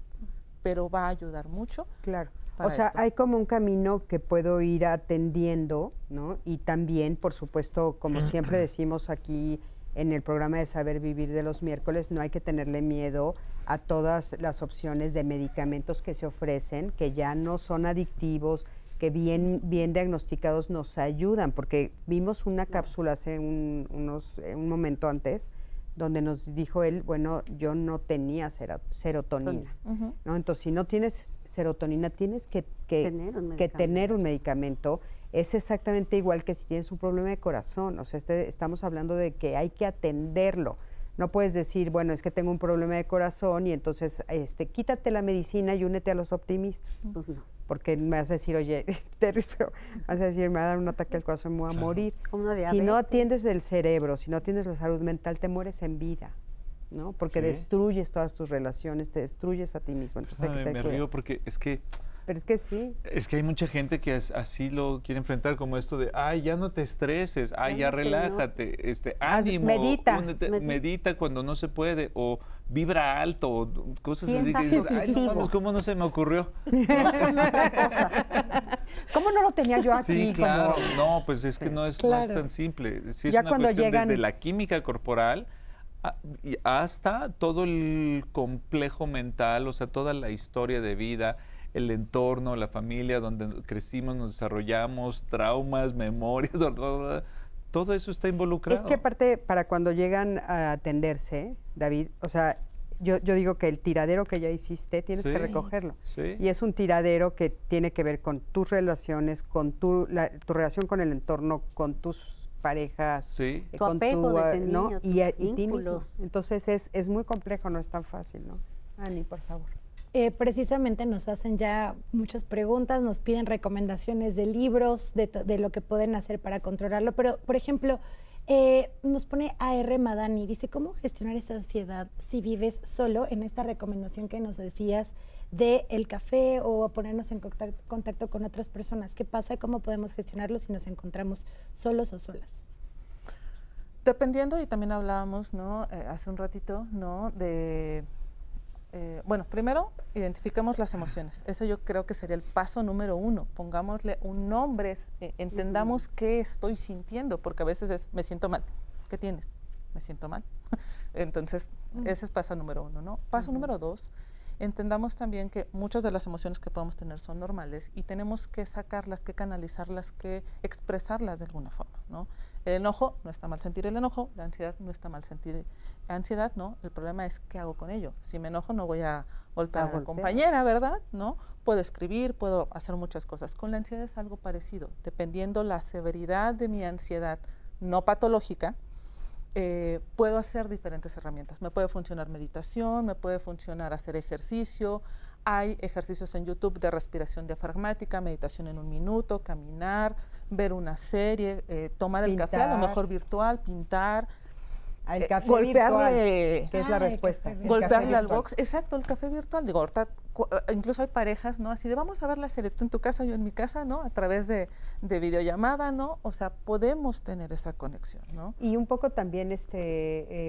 pero va a ayudar mucho. Claro. Para O sea, esto. hay como un camino que puedo ir atendiendo, ¿no? Y también, por supuesto, como siempre decimos aquí en el programa de Saber Vivir de los miércoles, no hay que tenerle miedo a todas las opciones de medicamentos que se ofrecen, que ya no son adictivos, que bien diagnosticados nos ayudan, porque vimos una cápsula hace un momento antes, donde nos dijo él, bueno, yo no tenía serotonina, Ujú. ¿no? Entonces, si no tienes serotonina, tienes que tener un medicamento. Es exactamente igual que si tienes un problema de corazón. O sea, estamos hablando de que hay que atenderlo. No puedes decir, bueno, es que tengo un problema de corazón y entonces quítate la medicina y únete a los optimistas. Pues no. Porque me vas a decir, oye, Terris, pero vas a decir, me va a dar un ataque al corazón, me voy a morir. Como una Si no diabetes. atiendes el cerebro, si no atiendes la salud mental, te mueres en vida, ¿no? Porque Sí. destruyes todas tus relaciones, te destruyes a ti mismo. Entonces hay que Ay, tener me cuidado. río porque Pero es que sí. es que hay mucha gente que así lo quiere enfrentar como esto de, ay, ya no te estreses, ay, ya Cálmate, ¿no? relájate, ánimo, medita. medita cuando no se puede, o vibra alto, o cosas así Piensa que dices, ay, no positivo. mames, ¿cómo no se me ocurrió? ¿Cómo no lo tenía yo aquí? Sí, claro, Como- no, pues es que no es Claro. tan simple. Sí es Ya una cuando cuestión llegan- desde la química corporal y hasta todo el complejo mental, o sea, toda la historia de vida, el entorno, la familia donde crecimos, nos desarrollamos, traumas, memorias, todo eso está involucrado. Es que aparte, para cuando llegan a atenderse, David, o sea, yo digo que el tiradero que ya hiciste tienes Sí. que recogerlo. Sí. Y es un tiradero que tiene que ver con tus relaciones, con tu relación con el entorno, con tus parejas, Sí. Tu apego desde ¿no? niño, Y tus ti mismo. vínculos. Entonces es muy complejo, no es tan fácil, ¿no? Ani, por favor. Precisamente nos hacen ya muchas preguntas, nos piden recomendaciones de libros, de lo que pueden hacer para controlarlo, pero, por ejemplo, nos pone AR Madani, dice, ¿cómo gestionar esa ansiedad si vives solo? En esta recomendación que nos decías de el café o ponernos en contacto con otras personas, ¿qué pasa? ¿Cómo podemos gestionarlo si nos encontramos solos o solas? Dependiendo, y también hablábamos, ¿no? Hace un ratito, ¿no? Bueno, primero, identifiquemos las emociones. Eso yo creo que sería el paso número 1. Pongámosle un nombre, entendamos qué estoy sintiendo, porque a veces es, me siento mal. ¿Qué tienes? Me siento mal. Entonces, ese es paso número 1, ¿no? Paso número 2, entendamos también que muchas de las emociones que podemos tener son normales y tenemos que sacarlas, que canalizarlas, que expresarlas de alguna forma, ¿no? El enojo, no está mal sentir el enojo, la ansiedad no está mal sentir ansiedad, ¿no? El problema es qué hago con ello. Si me enojo no voy a golpear a la compañera, ¿verdad? ¿No? Puedo escribir, puedo hacer muchas cosas. Con la ansiedad es algo parecido, dependiendo la severidad de mi ansiedad no patológica, puedo hacer diferentes herramientas. Me puede funcionar meditación, me puede funcionar hacer ejercicio. Hay ejercicios en YouTube de respiración diafragmática, meditación en 1 minuto, caminar, ver una serie, tomar el café, a lo mejor virtual, pintar. Al café golpearle, virtual, que es la el respuesta. café el golpearle café al virtual. box. Exacto, el café virtual. Digo, ahorita incluso hay parejas, ¿no? Así de vamos a ver la serie, tú en tu casa, yo en mi casa, ¿no? A través de videollamada, ¿no? O sea, podemos tener esa conexión, ¿no? Y un poco también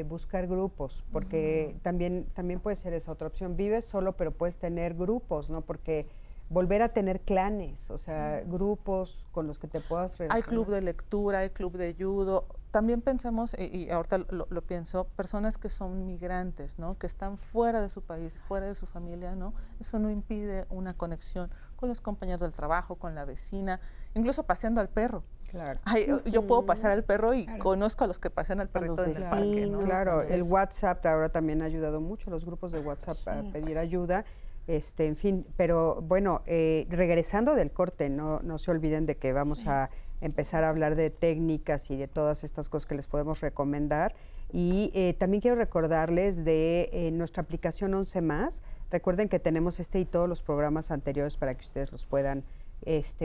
buscar grupos, porque también puede ser esa otra opción. Vives solo, pero puedes tener grupos, ¿no? Porque volver a tener clanes, o sea, grupos con los que te puedas relacionar. Hay club de lectura, hay club de judo. También pensemos, y ahorita lo pienso, personas que son migrantes, ¿no? Que están fuera de su país, fuera de su familia, ¿no? Eso no impide una conexión con los compañeros del trabajo, con la vecina, incluso paseando al perro. Claro. Ay, yo puedo pasear al perro y Claro. conozco a los que pasean al perrito en el vecinos, parque, ¿no? Claro, Entonces, el WhatsApp ahora también ha ayudado mucho, los grupos de WhatsApp a pedir ayuda. En fin, pero bueno, regresando del corte, no se olviden de que vamos a empezar a hablar de técnicas y de todas estas cosas que les podemos recomendar. Y también quiero recordarles de nuestra aplicación 11+. Recuerden que tenemos y todos los programas anteriores para que ustedes los puedan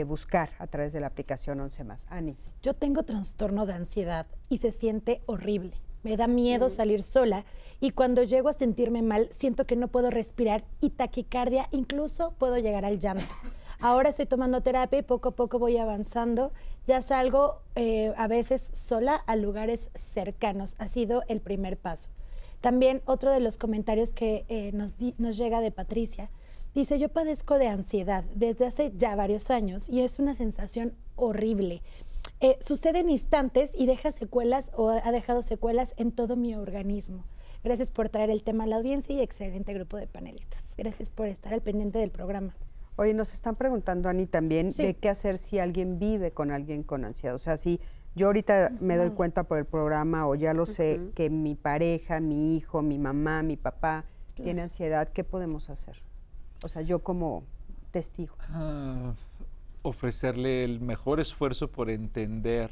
buscar a través de la aplicación 11+. Ani. Yo tengo trastorno de ansiedad y se siente horrible. me da miedo salir sola y cuando llego a sentirme mal, siento que no puedo respirar y taquicardia, incluso puedo llegar al llanto. Ahora estoy tomando terapia y poco a poco voy avanzando. Ya salgo a veces sola a lugares cercanos. Ha sido el primer paso. También otro de los comentarios que nos llega de Patricia. Dice, yo padezco de ansiedad desde hace ya varios años y es una sensación horrible. Sucede en instantes y deja secuelas o ha dejado secuelas en todo mi organismo. Gracias por traer el tema a la audiencia y excelente grupo de panelistas. Gracias por estar al pendiente del programa. Oye, nos están preguntando, Ani, también de qué hacer si alguien vive con alguien con ansiedad. O sea, si yo ahorita me doy cuenta por el programa o ya lo sé que mi pareja, mi hijo, mi mamá, mi papá tiene ansiedad, ¿qué podemos hacer? O sea, yo como testigo. Ofrecerle el mejor esfuerzo por entender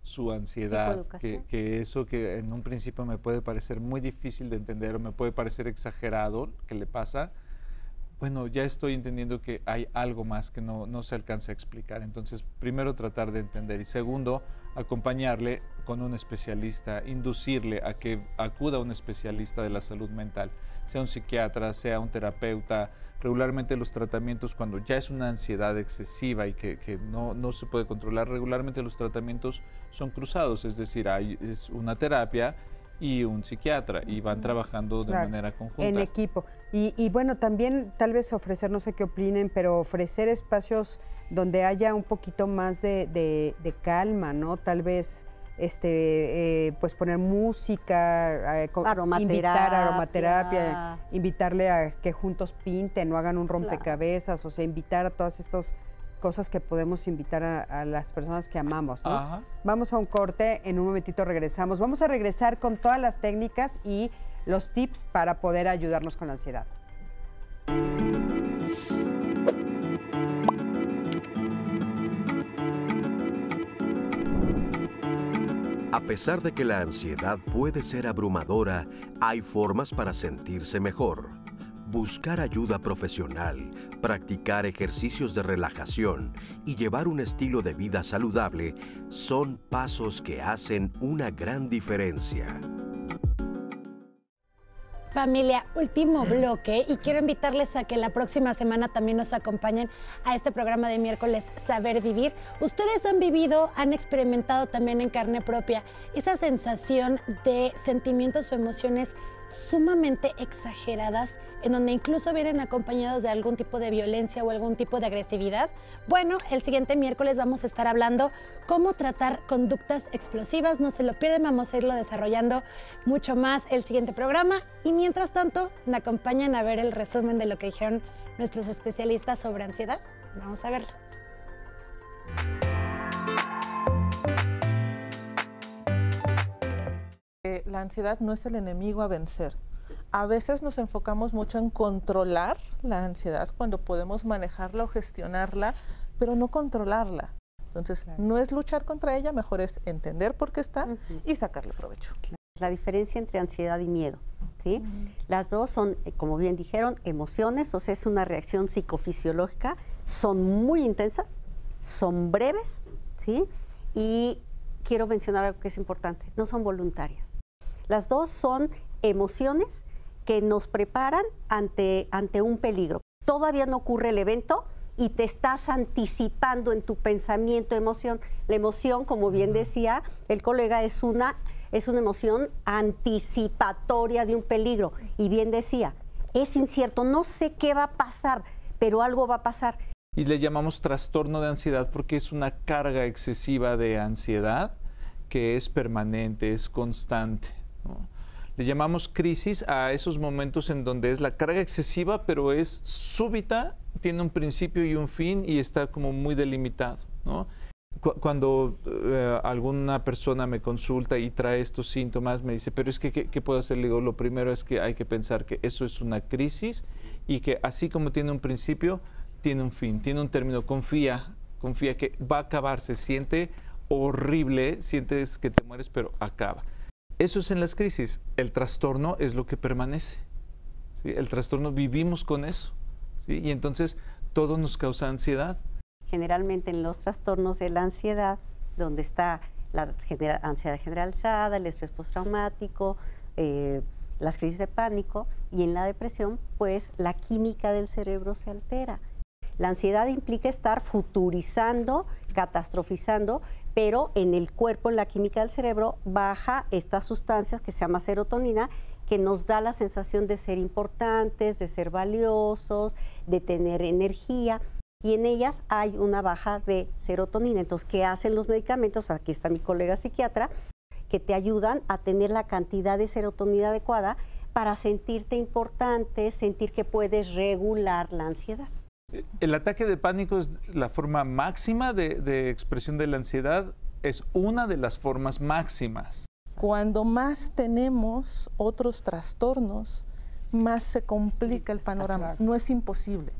su ansiedad, que eso que en un principio me puede parecer muy difícil de entender o me puede parecer exagerado que le pasa, bueno, ya estoy entendiendo que hay algo más que no se alcanza a explicar. Entonces, primero tratar de entender y segundo, acompañarle con un especialista, inducirle a que acuda a un especialista de la salud mental, sea un psiquiatra, sea un terapeuta. Regularmente los tratamientos, cuando ya es una ansiedad excesiva y que no se puede controlar, regularmente los tratamientos son cruzados, es decir, es una terapia y un psiquiatra y van trabajando de manera conjunta. En equipo. Y bueno, también tal vez ofrecer, no sé qué opinen, pero ofrecer espacios donde haya un poquito más de calma, ¿no? Tal vez pues poner música, invitar a aromaterapia, invitarle a que juntos pinten o hagan un rompecabezas, o sea, invitar a todas estas cosas que podemos invitar a las personas que amamos, ¿no? Ajá. Vamos a un corte, en un momentito regresamos. Vamos a regresar con todas las técnicas y los tips para poder ayudarnos con la ansiedad. A pesar de que la ansiedad puede ser abrumadora, hay formas para sentirse mejor. Buscar ayuda profesional, practicar ejercicios de relajación y llevar un estilo de vida saludable son pasos que hacen una gran diferencia. Familia, último bloque y quiero invitarles a que la próxima semana también nos acompañen a este programa de miércoles Saber Vivir. Ustedes han vivido, han experimentado también en carne propia esa sensación de sentimientos o emociones sumamente exageradas, en donde incluso vienen acompañados de algún tipo de violencia o algún tipo de agresividad. Bueno, el siguiente miércoles vamos a estar hablando cómo tratar conductas explosivas. No se lo pierdan, vamos a irlo desarrollando mucho más el siguiente programa. Y mientras tanto, me acompañan a ver el resumen de lo que dijeron nuestros especialistas sobre ansiedad. Vamos a verlo. La ansiedad no es el enemigo a vencer. A veces nos enfocamos mucho en controlar la ansiedad cuando podemos manejarla o gestionarla, pero no controlarla. Entonces, no es luchar contra ella, mejor es entender por qué está y sacarle provecho. La diferencia entre ansiedad y miedo, ¿sí? Las dos son, como bien dijeron, emociones, o sea, es una reacción psicofisiológica, son muy intensas, son breves, ¿sí? Y quiero mencionar algo que es importante, no son voluntarias. Las dos son emociones que nos preparan ante un peligro. Todavía no ocurre el evento y te estás anticipando en tu pensamiento, emoción. La emoción, como bien decía el colega, es una emoción anticipatoria de un peligro. Y bien decía, es incierto, no sé qué va a pasar, pero algo va a pasar. Y le llamamos trastorno de ansiedad porque es una carga excesiva de ansiedad que es permanente, es constante, ¿no? Le llamamos crisis a esos momentos en donde es la carga excesiva, pero es súbita, tiene un principio y un fin y está como muy delimitado, ¿no? Cuando alguna persona me consulta y trae estos síntomas, me dice, pero es que, ¿qué puedo hacer? Le digo, lo primero es que hay que pensar que eso es una crisis y que así como tiene un principio, tiene un fin, tiene un término. Confía que va a acabar, se siente horrible, sientes que te mueres, pero acaba. Eso es en las crisis. El trastorno es lo que permanece, ¿sí? El trastorno vivimos con eso, ¿sí? Y entonces todo nos causa ansiedad. Generalmente en los trastornos de la ansiedad, donde está la ansiedad generalizada, el estrés postraumático, las crisis de pánico, y en la depresión, pues la química del cerebro se altera. La ansiedad implica estar futurizando, catastrofizando, pero en el cuerpo, en la química del cerebro, baja estas sustancias que se llama serotonina, que nos da la sensación de ser importantes, de ser valiosos, de tener energía, y en ellas hay una baja de serotonina. Entonces, ¿qué hacen los medicamentos? Aquí está mi colega psiquiatra, que te ayudan a tener la cantidad de serotonina adecuada para sentirte importante, sentir que puedes regular la ansiedad. El ataque de pánico es la forma máxima de expresión de la ansiedad, es una de las formas máximas. Cuando más tenemos otros trastornos, más se complica el panorama. No es imposible.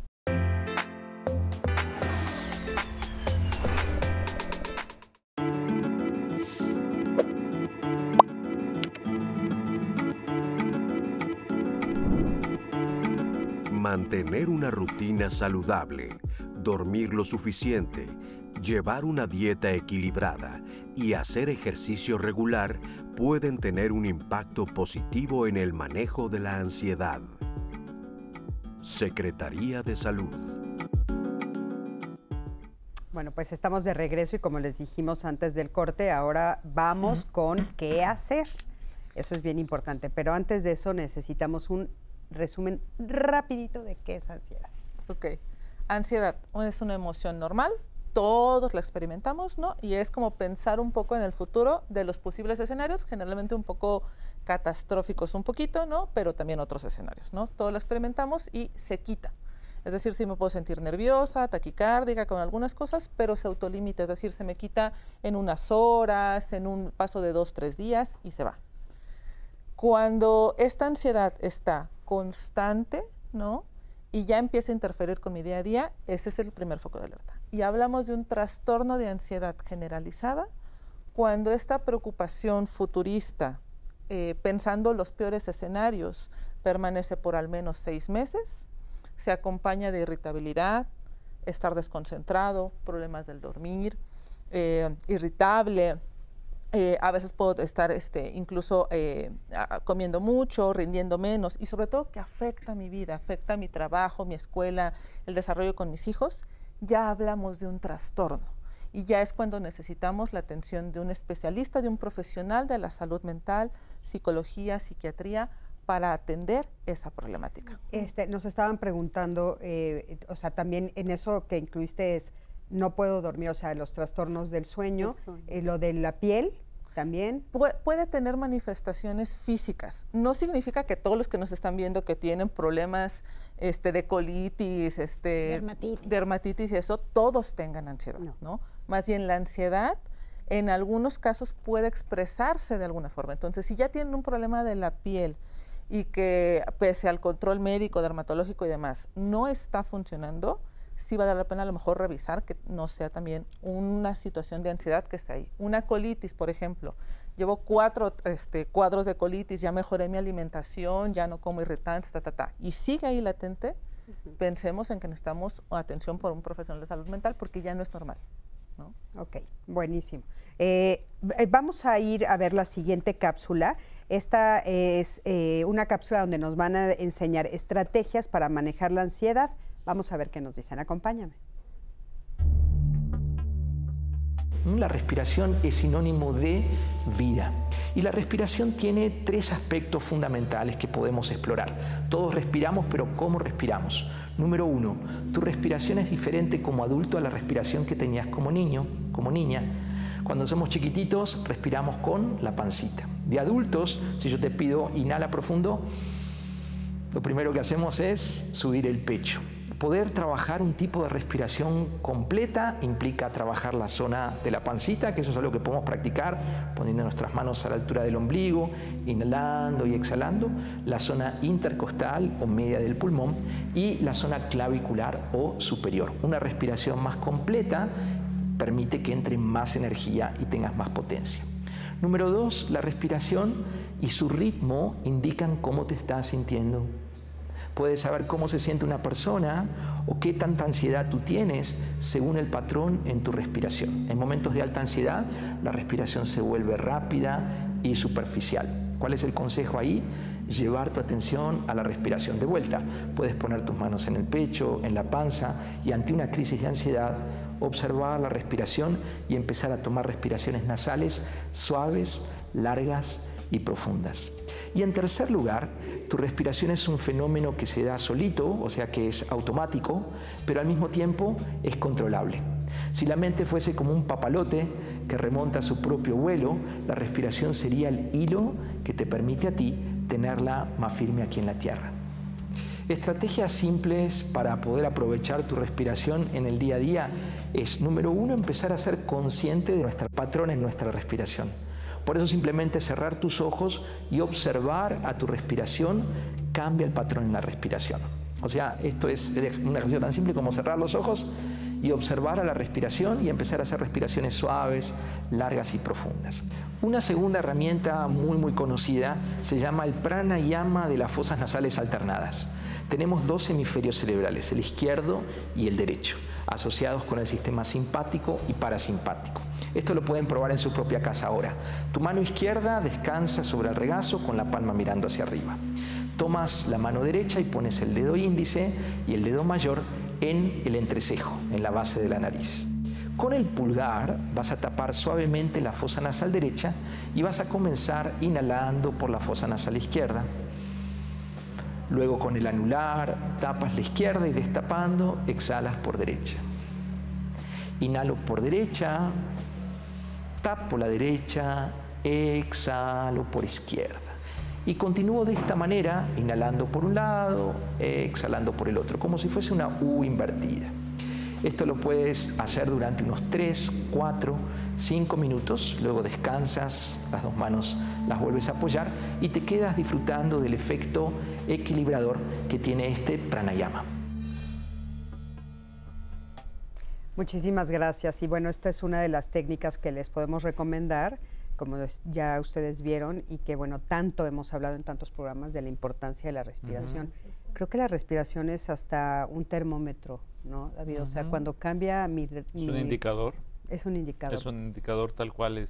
Mantener una rutina saludable, dormir lo suficiente, llevar una dieta equilibrada y hacer ejercicio regular pueden tener un impacto positivo en el manejo de la ansiedad. Secretaría de Salud. Bueno, pues estamos de regreso y como les dijimos antes del corte, ahora vamos con qué hacer. Eso es bien importante, pero antes de eso necesitamos un resumen rapidito de qué es ansiedad. Ok, ansiedad es una emoción normal, todos la experimentamos, ¿no? Y es como pensar un poco en el futuro de los posibles escenarios, generalmente un poco catastróficos un poquito, ¿no? Pero también otros escenarios, ¿no? Todos la experimentamos y se quita. Es decir, sí me puedo sentir nerviosa, taquicárdica con algunas cosas, pero se autolimita, es decir, se me quita en unas horas, en un paso de 2-3 días y se va. Cuando esta ansiedad está constante, ¿no? Y ya empieza a interferir con mi día a día, ese es el primer foco de alerta. Y hablamos de un trastorno de ansiedad generalizada cuando esta preocupación futurista, pensando los peores escenarios, permanece por al menos 6 meses, se acompaña de irritabilidad, estar desconcentrado, problemas del dormir, irritable. A veces puedo estar incluso comiendo mucho, rindiendo menos y sobre todo que afecta mi vida, afecta mi trabajo, mi escuela, el desarrollo con mis hijos. Ya hablamos de un trastorno y ya es cuando necesitamos la atención de un especialista, de un profesional de la salud mental, psicología, psiquiatría, para atender esa problemática. Nos estaban preguntando, o sea, también en eso que incluiste es no puedo dormir, o sea, los trastornos del sueño, lo de la piel también. Puede tener manifestaciones físicas. No significa que todos los que nos están viendo que tienen problemas de colitis, dermatitis y eso, todos tengan ansiedad, ¿no? Más bien la ansiedad en algunos casos puede expresarse de alguna forma. Entonces, si ya tienen un problema de la piel y que pese al control médico, dermatológico y demás, no está funcionando, sí va a dar la pena a lo mejor revisar que no sea también una situación de ansiedad que esté ahí. Una colitis, por ejemplo. Llevo 4 cuadros de colitis, ya mejoré mi alimentación, ya no como irritantes, y sigue ahí latente. Pensemos en que necesitamos atención por un profesional de salud mental porque ya no es normal, ¿no? Ok, buenísimo. Vamos a ir a ver la siguiente cápsula. Esta es una cápsula donde nos van a enseñar estrategias para manejar la ansiedad. Vamos a ver qué nos dicen. Acompáñame. La respiración es sinónimo de vida. Y la respiración tiene 3 aspectos fundamentales que podemos explorar. Todos respiramos, pero ¿cómo respiramos? Número 1, tu respiración es diferente como adulto a la respiración que tenías como niño, como niña. Cuando somos chiquititos, respiramos con la pancita. De adultos, si yo te pido inhala profundo, lo primero que hacemos es subir el pecho. Poder trabajar un tipo de respiración completa implica trabajar la zona de la pancita, que eso es algo que podemos practicar poniendo nuestras manos a la altura del ombligo, inhalando y exhalando, la zona intercostal o media del pulmón y la zona clavicular o superior. Una respiración más completa permite que entre más energía y tengas más potencia. Número 2, la respiración y su ritmo indican cómo te estás sintiendo. Puedes saber cómo se siente una persona o qué tanta ansiedad tú tienes según el patrón en tu respiración. En momentos de alta ansiedad, la respiración se vuelve rápida y superficial. ¿Cuál es el consejo ahí? Llevar tu atención a la respiración. De vuelta, puedes poner tus manos en el pecho, en la panza, y ante una crisis de ansiedad, observar la respiración y empezar a tomar respiraciones nasales suaves, largas y profundas. Y en tercer lugar, tu respiración es un fenómeno que se da solito, o sea que es automático, pero al mismo tiempo es controlable. Si la mente fuese como un papalote que remonta a su propio vuelo, la respiración sería el hilo que te permite a ti tenerla más firme aquí en la tierra. Estrategias simples para poder aprovechar tu respiración en el día a día es, número uno, empezar a ser consciente de nuestro patrón en nuestra respiración. Por eso simplemente cerrar tus ojos y observar a tu respiración cambia el patrón en la respiración. O sea, esto es un ejercicio tan simple como cerrar los ojos y observar a la respiración y empezar a hacer respiraciones suaves, largas y profundas. Una segunda herramienta muy conocida se llama el pranayama de las fosas nasales alternadas. Tenemos dos hemisferios cerebrales, el izquierdo y el derecho, asociados con el sistema simpático y parasimpático. Esto lo pueden probar en su propia casa ahora. Tu mano izquierda descansa sobre el regazo con la palma mirando hacia arriba. Tomas la mano derecha y pones el dedo índice y el dedo mayor en el entrecejo, en la base de la nariz. Con el pulgar vas a tapar suavemente la fosa nasal derecha y vas a comenzar inhalando por la fosa nasal izquierda. Luego con el anular tapas la izquierda y destapando exhalas por derecha. Inhalo por derecha, tapo la derecha, exhalo por izquierda. Y continúo de esta manera, inhalando por un lado, exhalando por el otro, como si fuese una U invertida. Esto lo puedes hacer durante unos 3, 4, 5 minutos, luego descansas, las dos manos las vuelves a apoyar y te quedas disfrutando del efecto equilibrador que tiene este pranayama. Muchísimas gracias. Y bueno, esta es una de las técnicas que les podemos recomendar, como ya ustedes vieron, y que bueno, tanto hemos hablado en tantos programas de la importancia de la respiración. Creo que la respiración es hasta un termómetro, ¿no, David? O sea, cuando cambia ¿Es un indicador? Es un indicador. Es un indicador tal cual.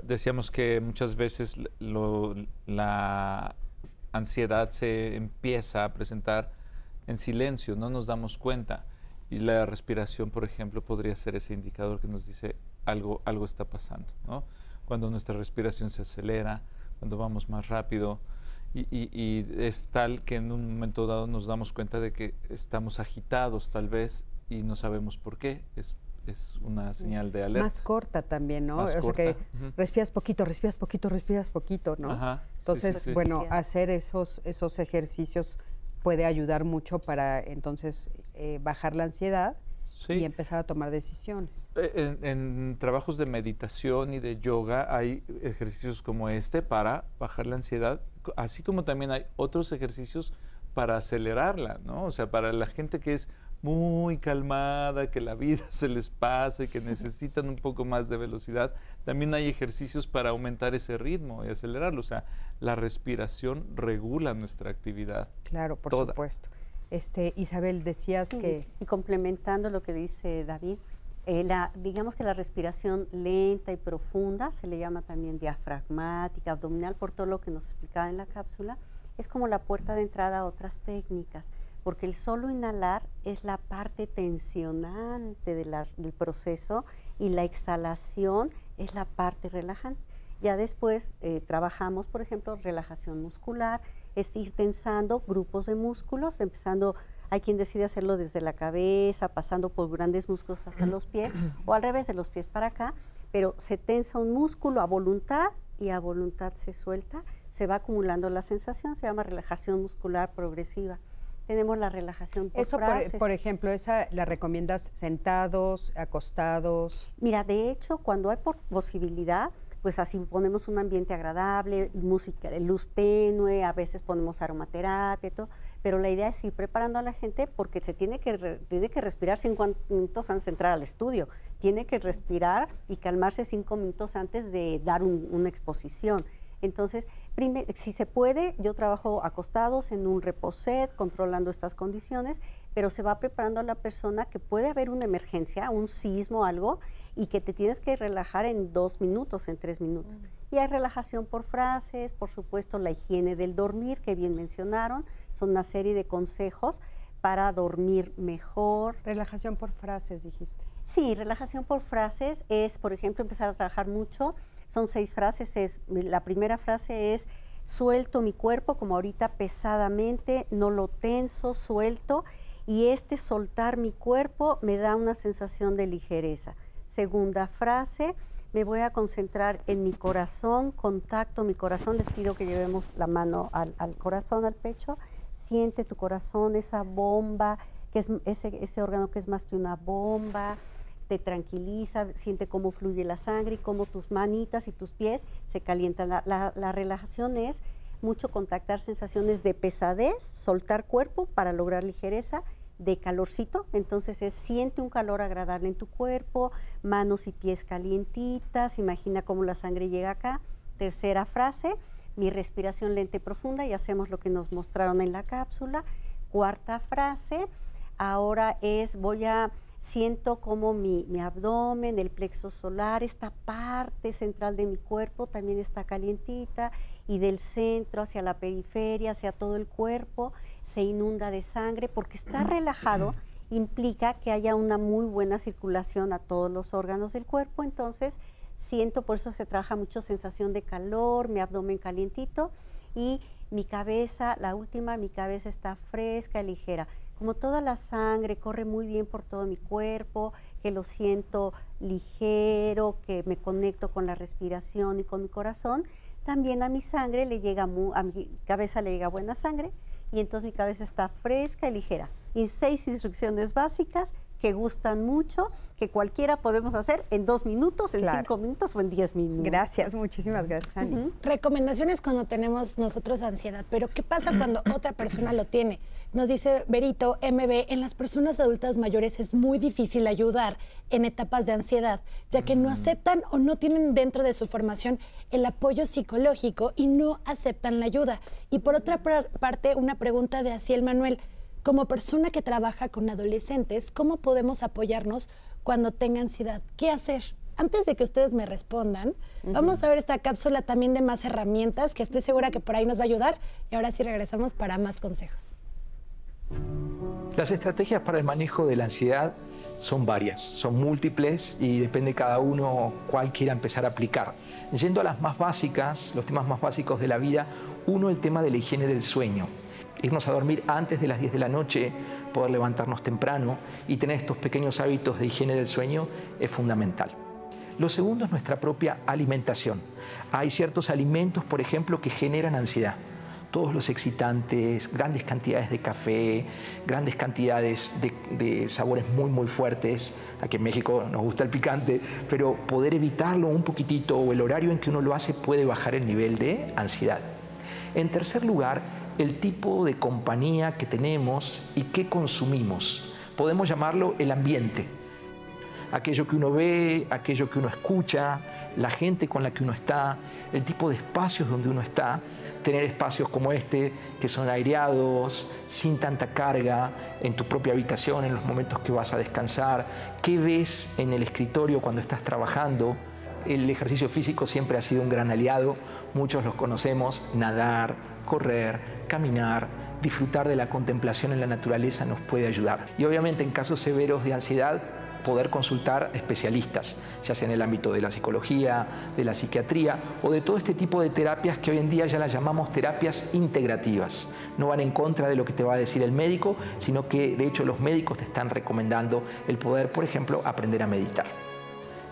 Decíamos que muchas veces la ansiedad se empieza a presentar en silencio, no nos damos cuenta. Y la respiración, por ejemplo, podría ser ese indicador que nos dice algo está pasando, ¿no? Cuando nuestra respiración se acelera, cuando vamos más rápido, y es tal que en un momento dado nos damos cuenta de que estamos agitados tal vez y no sabemos por qué. Es una señal de alerta. Más corta también, ¿no? Más o corta. sea que respiras poquito, ¿no? Ajá, entonces, sí. bueno, hacer esos ejercicios puede ayudar mucho para entonces bajar la ansiedad y empezar a tomar decisiones. En trabajos de meditación y de yoga hay ejercicios como este para bajar la ansiedad, así como también hay otros ejercicios para acelerarla, ¿no? O sea, para la gente que es muy calmada, que la vida se les pasa y que necesitan un poco más de velocidad, también hay ejercicios para aumentar ese ritmo y acelerarlo. O sea, la respiración regula nuestra actividad. Claro, por supuesto. Isabel, decías que... Y complementando lo que dice David, digamos que la respiración lenta y profunda, se le llama también diafragmática, abdominal, por todo lo que nos explicaba en la cápsula, es como la puerta de entrada a otras técnicas, porque el solo inhalar es la parte tensionante del proceso y la exhalación es la parte relajante. Ya después trabajamos, por ejemplo, relajación muscular, es ir tensando grupos de músculos, empezando, hay quien decide hacerlo desde la cabeza, pasando por grandes músculos hasta los pies, o al revés, de los pies para acá, pero se tensa un músculo a voluntad y a voluntad se suelta, se va acumulando la sensación, se llama relajación muscular progresiva. Tenemos la relajación por frases. Por ejemplo, ¿esa la recomiendas sentados, acostados? Mira, de hecho, cuando hay posibilidad, pues así ponemos un ambiente agradable, música de luz tenue, a veces ponemos aromaterapia y todo, pero la idea es ir preparando a la gente porque se tiene que respirar 5 minutos antes de entrar al estudio, tiene que respirar y calmarse 5 minutos antes de dar una exposición. Entonces, Si se puede, yo trabajo acostados en un reposet, controlando estas condiciones, pero se va preparando a la persona que puede haber una emergencia, un sismo, algo, y que te tienes que relajar en 2 minutos, en 3 minutos. Y hay relajación por frases, por supuesto la higiene del dormir, que bien mencionaron, son una serie de consejos para dormir mejor. Relajación por frases, dijiste. Sí, relajación por frases es, por ejemplo, empezar a trabajar mucho. Son 6 frases. La primera frase es: suelto mi cuerpo, como ahorita pesadamente, no lo tenso, suelto. Y soltar mi cuerpo me da una sensación de ligereza. Segunda frase: me voy a concentrar en mi corazón, contacto mi corazón. Les pido que llevemos la mano al corazón, al pecho. Siente tu corazón, esa bomba, que es ese órgano que es más que una bomba. Te tranquiliza, siente cómo fluye la sangre y cómo tus manitas y tus pies se calientan. La relajación es mucho contactar sensaciones de pesadez, soltar cuerpo para lograr ligereza, de calorcito. Entonces siente un calor agradable en tu cuerpo, manos y pies calientitas, imagina cómo la sangre llega acá. Tercera frase: mi respiración lenta y profunda, y hacemos lo que nos mostraron en la cápsula. Cuarta frase, ahora siento como mi abdomen, el plexo solar, esta parte central de mi cuerpo también está calientita, y del centro hacia la periferia, hacia todo el cuerpo, se inunda de sangre, porque está relajado, implica que haya una muy buena circulación a todos los órganos del cuerpo. Entonces siento, por eso se trabaja mucho sensación de calor, mi abdomen calientito, y mi cabeza, la última, mi cabeza está fresca, ligera. Como toda la sangre corre muy bien por todo mi cuerpo, que lo siento ligero, que me conecto con la respiración y con mi corazón, también a mi sangre a mi cabeza le llega buena sangre, y entonces mi cabeza está fresca y ligera. Y 6 instrucciones básicas que gustan mucho, que cualquiera podemos hacer en 2 minutos, en 5 minutos o en 10 minutos. Gracias, muchísimas gracias, Ani. Recomendaciones cuando tenemos nosotros ansiedad, pero ¿qué pasa cuando otra persona lo tiene? Nos dice Berito MB, en las personas adultas mayores es muy difícil ayudar en etapas de ansiedad, ya que no aceptan o no tienen dentro de su formación el apoyo psicológico y no aceptan la ayuda. Y por otra parte, una pregunta de Asiel Manuel: como persona que trabaja con adolescentes, ¿cómo podemos apoyarnos cuando tenga ansiedad? ¿Qué hacer? Antes de que ustedes me respondan, vamos a ver esta cápsula también de más herramientas, que estoy segura que por ahí nos va a ayudar. Y ahora sí regresamos para más consejos. Las estrategias para el manejo de la ansiedad son varias, son múltiples, y depende cada uno cuál quiera empezar a aplicar. Yendo a las más básicas, los temas más básicos de la vida, el tema de la higiene del sueño. Irnos a dormir antes de las 10 de la noche, poder levantarnos temprano y tener estos pequeños hábitos de higiene del sueño es fundamental. Lo segundo es nuestra propia alimentación. Hay ciertos alimentos, por ejemplo, que generan ansiedad. Todos los excitantes, grandes cantidades de café, grandes cantidades de sabores muy fuertes. Aquí en México nos gusta el picante, pero poder evitarlo un poquitito, o el horario en que uno lo hace, puede bajar el nivel de ansiedad. En tercer lugar, el tipo de compañía que tenemos y qué consumimos. Podemos llamarlo el ambiente. Aquello que uno ve, aquello que uno escucha, la gente con la que uno está, el tipo de espacios donde uno está. Tener espacios como este, que son aireados, sin tanta carga, en tu propia habitación, en los momentos que vas a descansar. ¿Qué ves en el escritorio cuando estás trabajando? El ejercicio físico siempre ha sido un gran aliado. Muchos los conocemos: nadar, correr, caminar, disfrutar de la contemplación en la naturaleza nos puede ayudar. Y obviamente en casos severos de ansiedad, poder consultar especialistas, ya sea en el ámbito de la psicología, de la psiquiatría o de todo este tipo de terapias que hoy en día ya las llamamos terapias integrativas. No van en contra de lo que te va a decir el médico, sino que de hecho los médicos te están recomendando el poder, por ejemplo, aprender a meditar.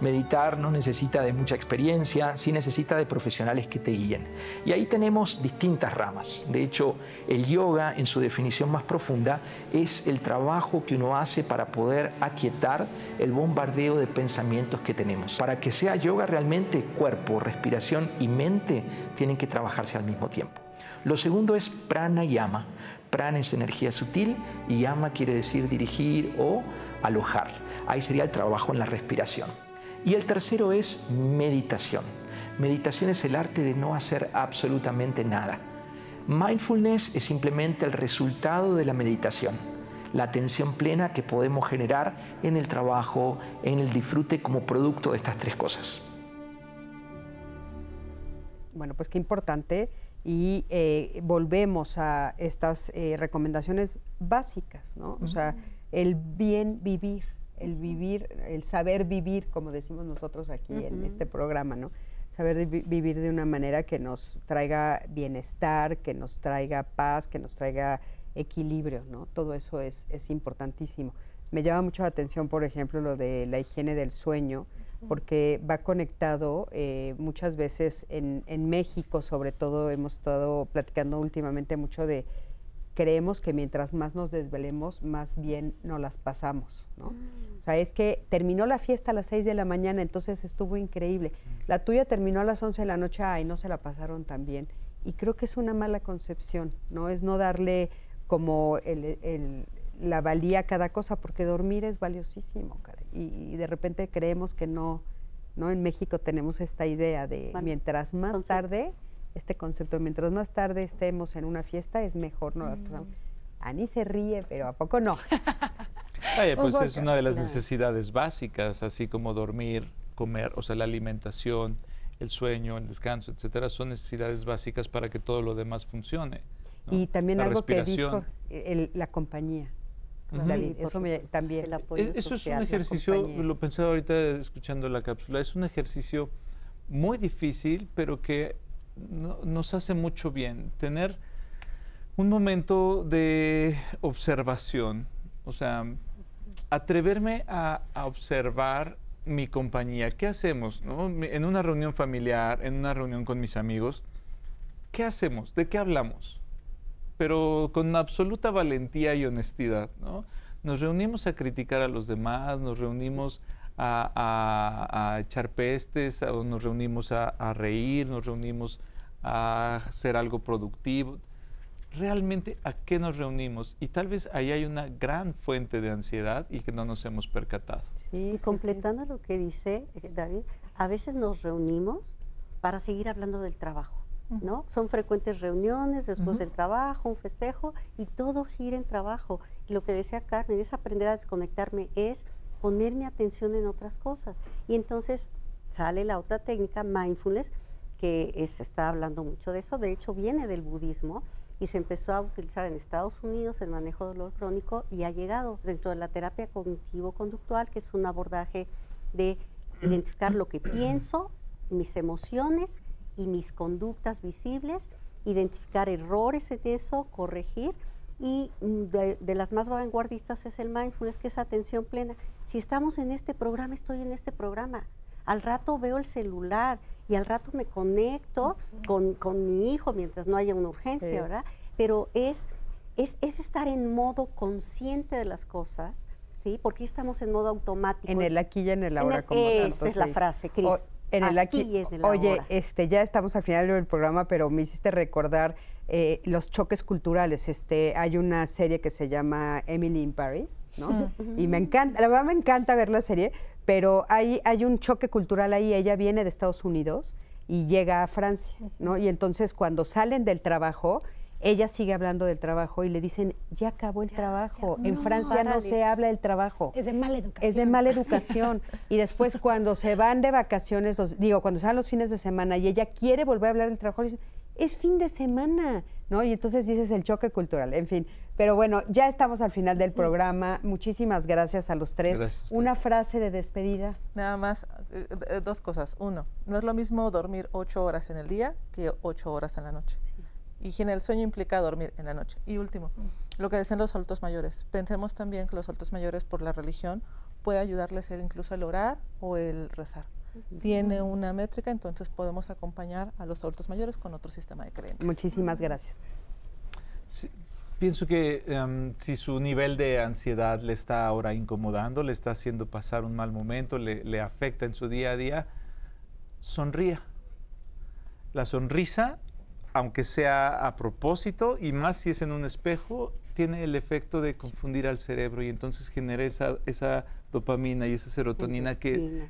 Meditar no necesita de mucha experiencia, sí necesita de profesionales que te guíen. Y ahí tenemos distintas ramas. De hecho, el yoga, en su definición más profunda, es el trabajo que uno hace para poder aquietar el bombardeo de pensamientos que tenemos. Para que sea yoga realmente, cuerpo, respiración y mente tienen que trabajarse al mismo tiempo. Lo segundo es pranayama. Prana es energía sutil y yama quiere decir dirigir o alojar. Ahí sería el trabajo en la respiración. Y el tercero es meditación. Meditación es el arte de no hacer absolutamente nada. Mindfulness es simplemente el resultado de la meditación, la atención plena que podemos generar en el trabajo, en el disfrute como producto de estas tres cosas. Bueno, pues qué importante, y volvemos a estas recomendaciones básicas, ¿no? O sea, el bien vivir, el saber vivir, como decimos nosotros aquí en este programa, ¿no? Saber vivir de una manera que nos traiga bienestar, que nos traiga paz, que nos traiga equilibrio, ¿no? Todo eso es importantísimo. Me llama mucho la atención, por ejemplo, lo de la higiene del sueño, porque va conectado muchas veces en México, sobre todo hemos estado platicando últimamente mucho de creemos que mientras más nos desvelemos, más bien nos las pasamos, ¿no? O sea, es que terminó la fiesta a las 6 de la mañana, entonces estuvo increíble. La tuya terminó a las 11 de la noche, ay, no se la pasaron tan bien. Y creo que es una mala concepción, ¿no? Es no darle como la valía a cada cosa, porque dormir es valiosísimo, caray. Y de repente creemos que no, en México tenemos esta idea de mientras más tarde, este concepto, mientras más tarde estemos en una fiesta, es mejor, no las pasamos. Ani se ríe, pero ¿a poco no? Vaya, pues es una de las necesidades básicas, así como dormir, comer, o sea, la alimentación, el sueño, el descanso, etcétera, son necesidades básicas para que todo lo demás funcione, ¿no? Y también la algo respiración. que dijo, la compañía. David, eso también. Eso es un ejercicio, lo pensaba ahorita escuchando la cápsula, es un ejercicio muy difícil, pero que nos hace mucho bien. Tener un momento de observación, o sea, atreverme a observar mi compañía. ¿Qué hacemos, no? En una reunión familiar, en una reunión con mis amigos, ¿qué hacemos? ¿De qué hablamos? Pero con absoluta valentía y honestidad, ¿no? Nos reunimos a criticar a los demás, nos reunimos a echar pestes, o nos reunimos a reír, nos reunimos a hacer algo productivo. Realmente, ¿a qué nos reunimos? Y tal vez ahí hay una gran fuente de ansiedad y que no nos hemos percatado. Sí, y completando lo que dice David, a veces nos reunimos para seguir hablando del trabajo, ¿no? Son frecuentes reuniones después del trabajo, un festejo, y todo gira en trabajo. Y lo que decía Carmen es aprender a desconectarme, es poner mi atención en otras cosas. Y entonces sale la otra técnica, mindfulness, que se está hablando mucho de eso. De hecho, viene del budismo y se empezó a utilizar en Estados Unidos el manejo del dolor crónico, y ha llegado dentro de la terapia cognitivo-conductual, que es un abordaje de identificar lo que pienso, mis emociones y mis conductas visibles, identificar errores en eso, corregir. Y de las más vanguardistas es el mindfulness, que es atención plena. Si estamos en este programa, estoy en este programa. Al rato veo el celular y al rato me conecto con mi hijo mientras no haya una urgencia, ¿verdad? Pero es estar en modo consciente de las cosas, ¿sí? Porque estamos en modo automático. En el aquí y en el ahora. Esa es la frase, Cris. En el aquí y en el ahora. Ya estamos al final del programa, pero me hiciste recordar los choques culturales. Hay una serie que se llama Emily in Paris, ¿no? Y me encanta, la verdad me encanta ver la serie, pero hay un choque cultural ahí. Ella viene de Estados Unidos y llega a Francia, ¿no? Y entonces cuando salen del trabajo, ella sigue hablando del trabajo y le dicen, ya acabó el trabajo. En Francia no se habla del trabajo. Es de mala educación. Es de mala educación. Y después cuando se van de vacaciones, cuando se van los fines de semana y ella quiere volver a hablar del trabajo, le dicen, es fin de semana, ¿no? Y entonces dices el choque cultural, en fin. Pero bueno, ya estamos al final del programa. Muchísimas gracias a los tres. Gracias. Una frase de despedida. Nada más, dos cosas. Uno, no es lo mismo dormir 8 horas en el día que 8 horas en la noche. Higiene del sueño implica dormir en la noche. Y último, lo que decían los adultos mayores. Pensemos también que los adultos mayores, por la religión, puede ayudarles incluso el orar o el rezar. Tiene una métrica, entonces podemos acompañar a los adultos mayores con otro sistema de creencias. Muchísimas gracias. Sí, pienso que si su nivel de ansiedad le está ahora incomodando, le está haciendo pasar un mal momento, le afecta en su día a día, sonría. La sonrisa, aunque sea a propósito, y más si es en un espejo, tiene el efecto de confundir al cerebro y entonces genera esa dopamina y esa serotonina,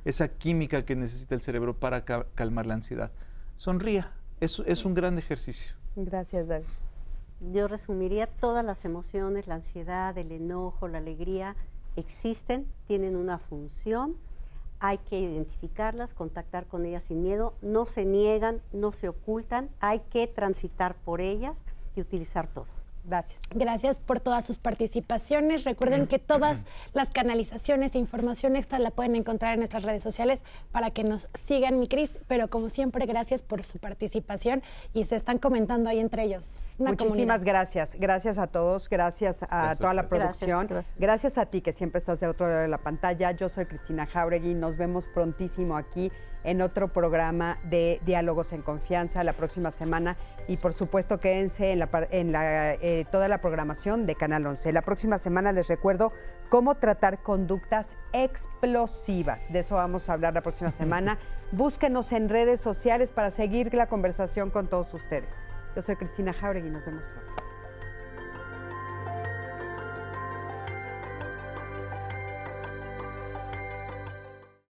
esa química que necesita el cerebro para calmar la ansiedad. Sonría, es un gran ejercicio. Gracias, David. Yo resumiría todas las emociones, la ansiedad, el enojo, la alegría, existen, tienen una función, hay que identificarlas, contactar con ellas sin miedo, no se niegan, no se ocultan, hay que transitar por ellas y utilizar todo. Gracias. Gracias por todas sus participaciones. Recuerden que todas las canalizaciones e información extra la pueden encontrar en nuestras redes sociales para que nos sigan, mi Cris. Pero como siempre, gracias por su participación y se están comentando ahí entre ellos. Muchísimas gracias. Gracias a todos, gracias a toda la producción. Gracias a ti que siempre estás de otro lado de la pantalla. Yo soy Cristina Jáuregui. Nos vemos prontísimo aquí en otro programa de Diálogos en Confianza la próxima semana y por supuesto quédense en toda la programación de Canal 11. La próxima semana les recuerdo cómo tratar conductas explosivas. De eso vamos a hablar la próxima semana. Búsquenos en redes sociales para seguir la conversación con todos ustedes. Yo soy Cristina Jáuregui y nos vemos pronto.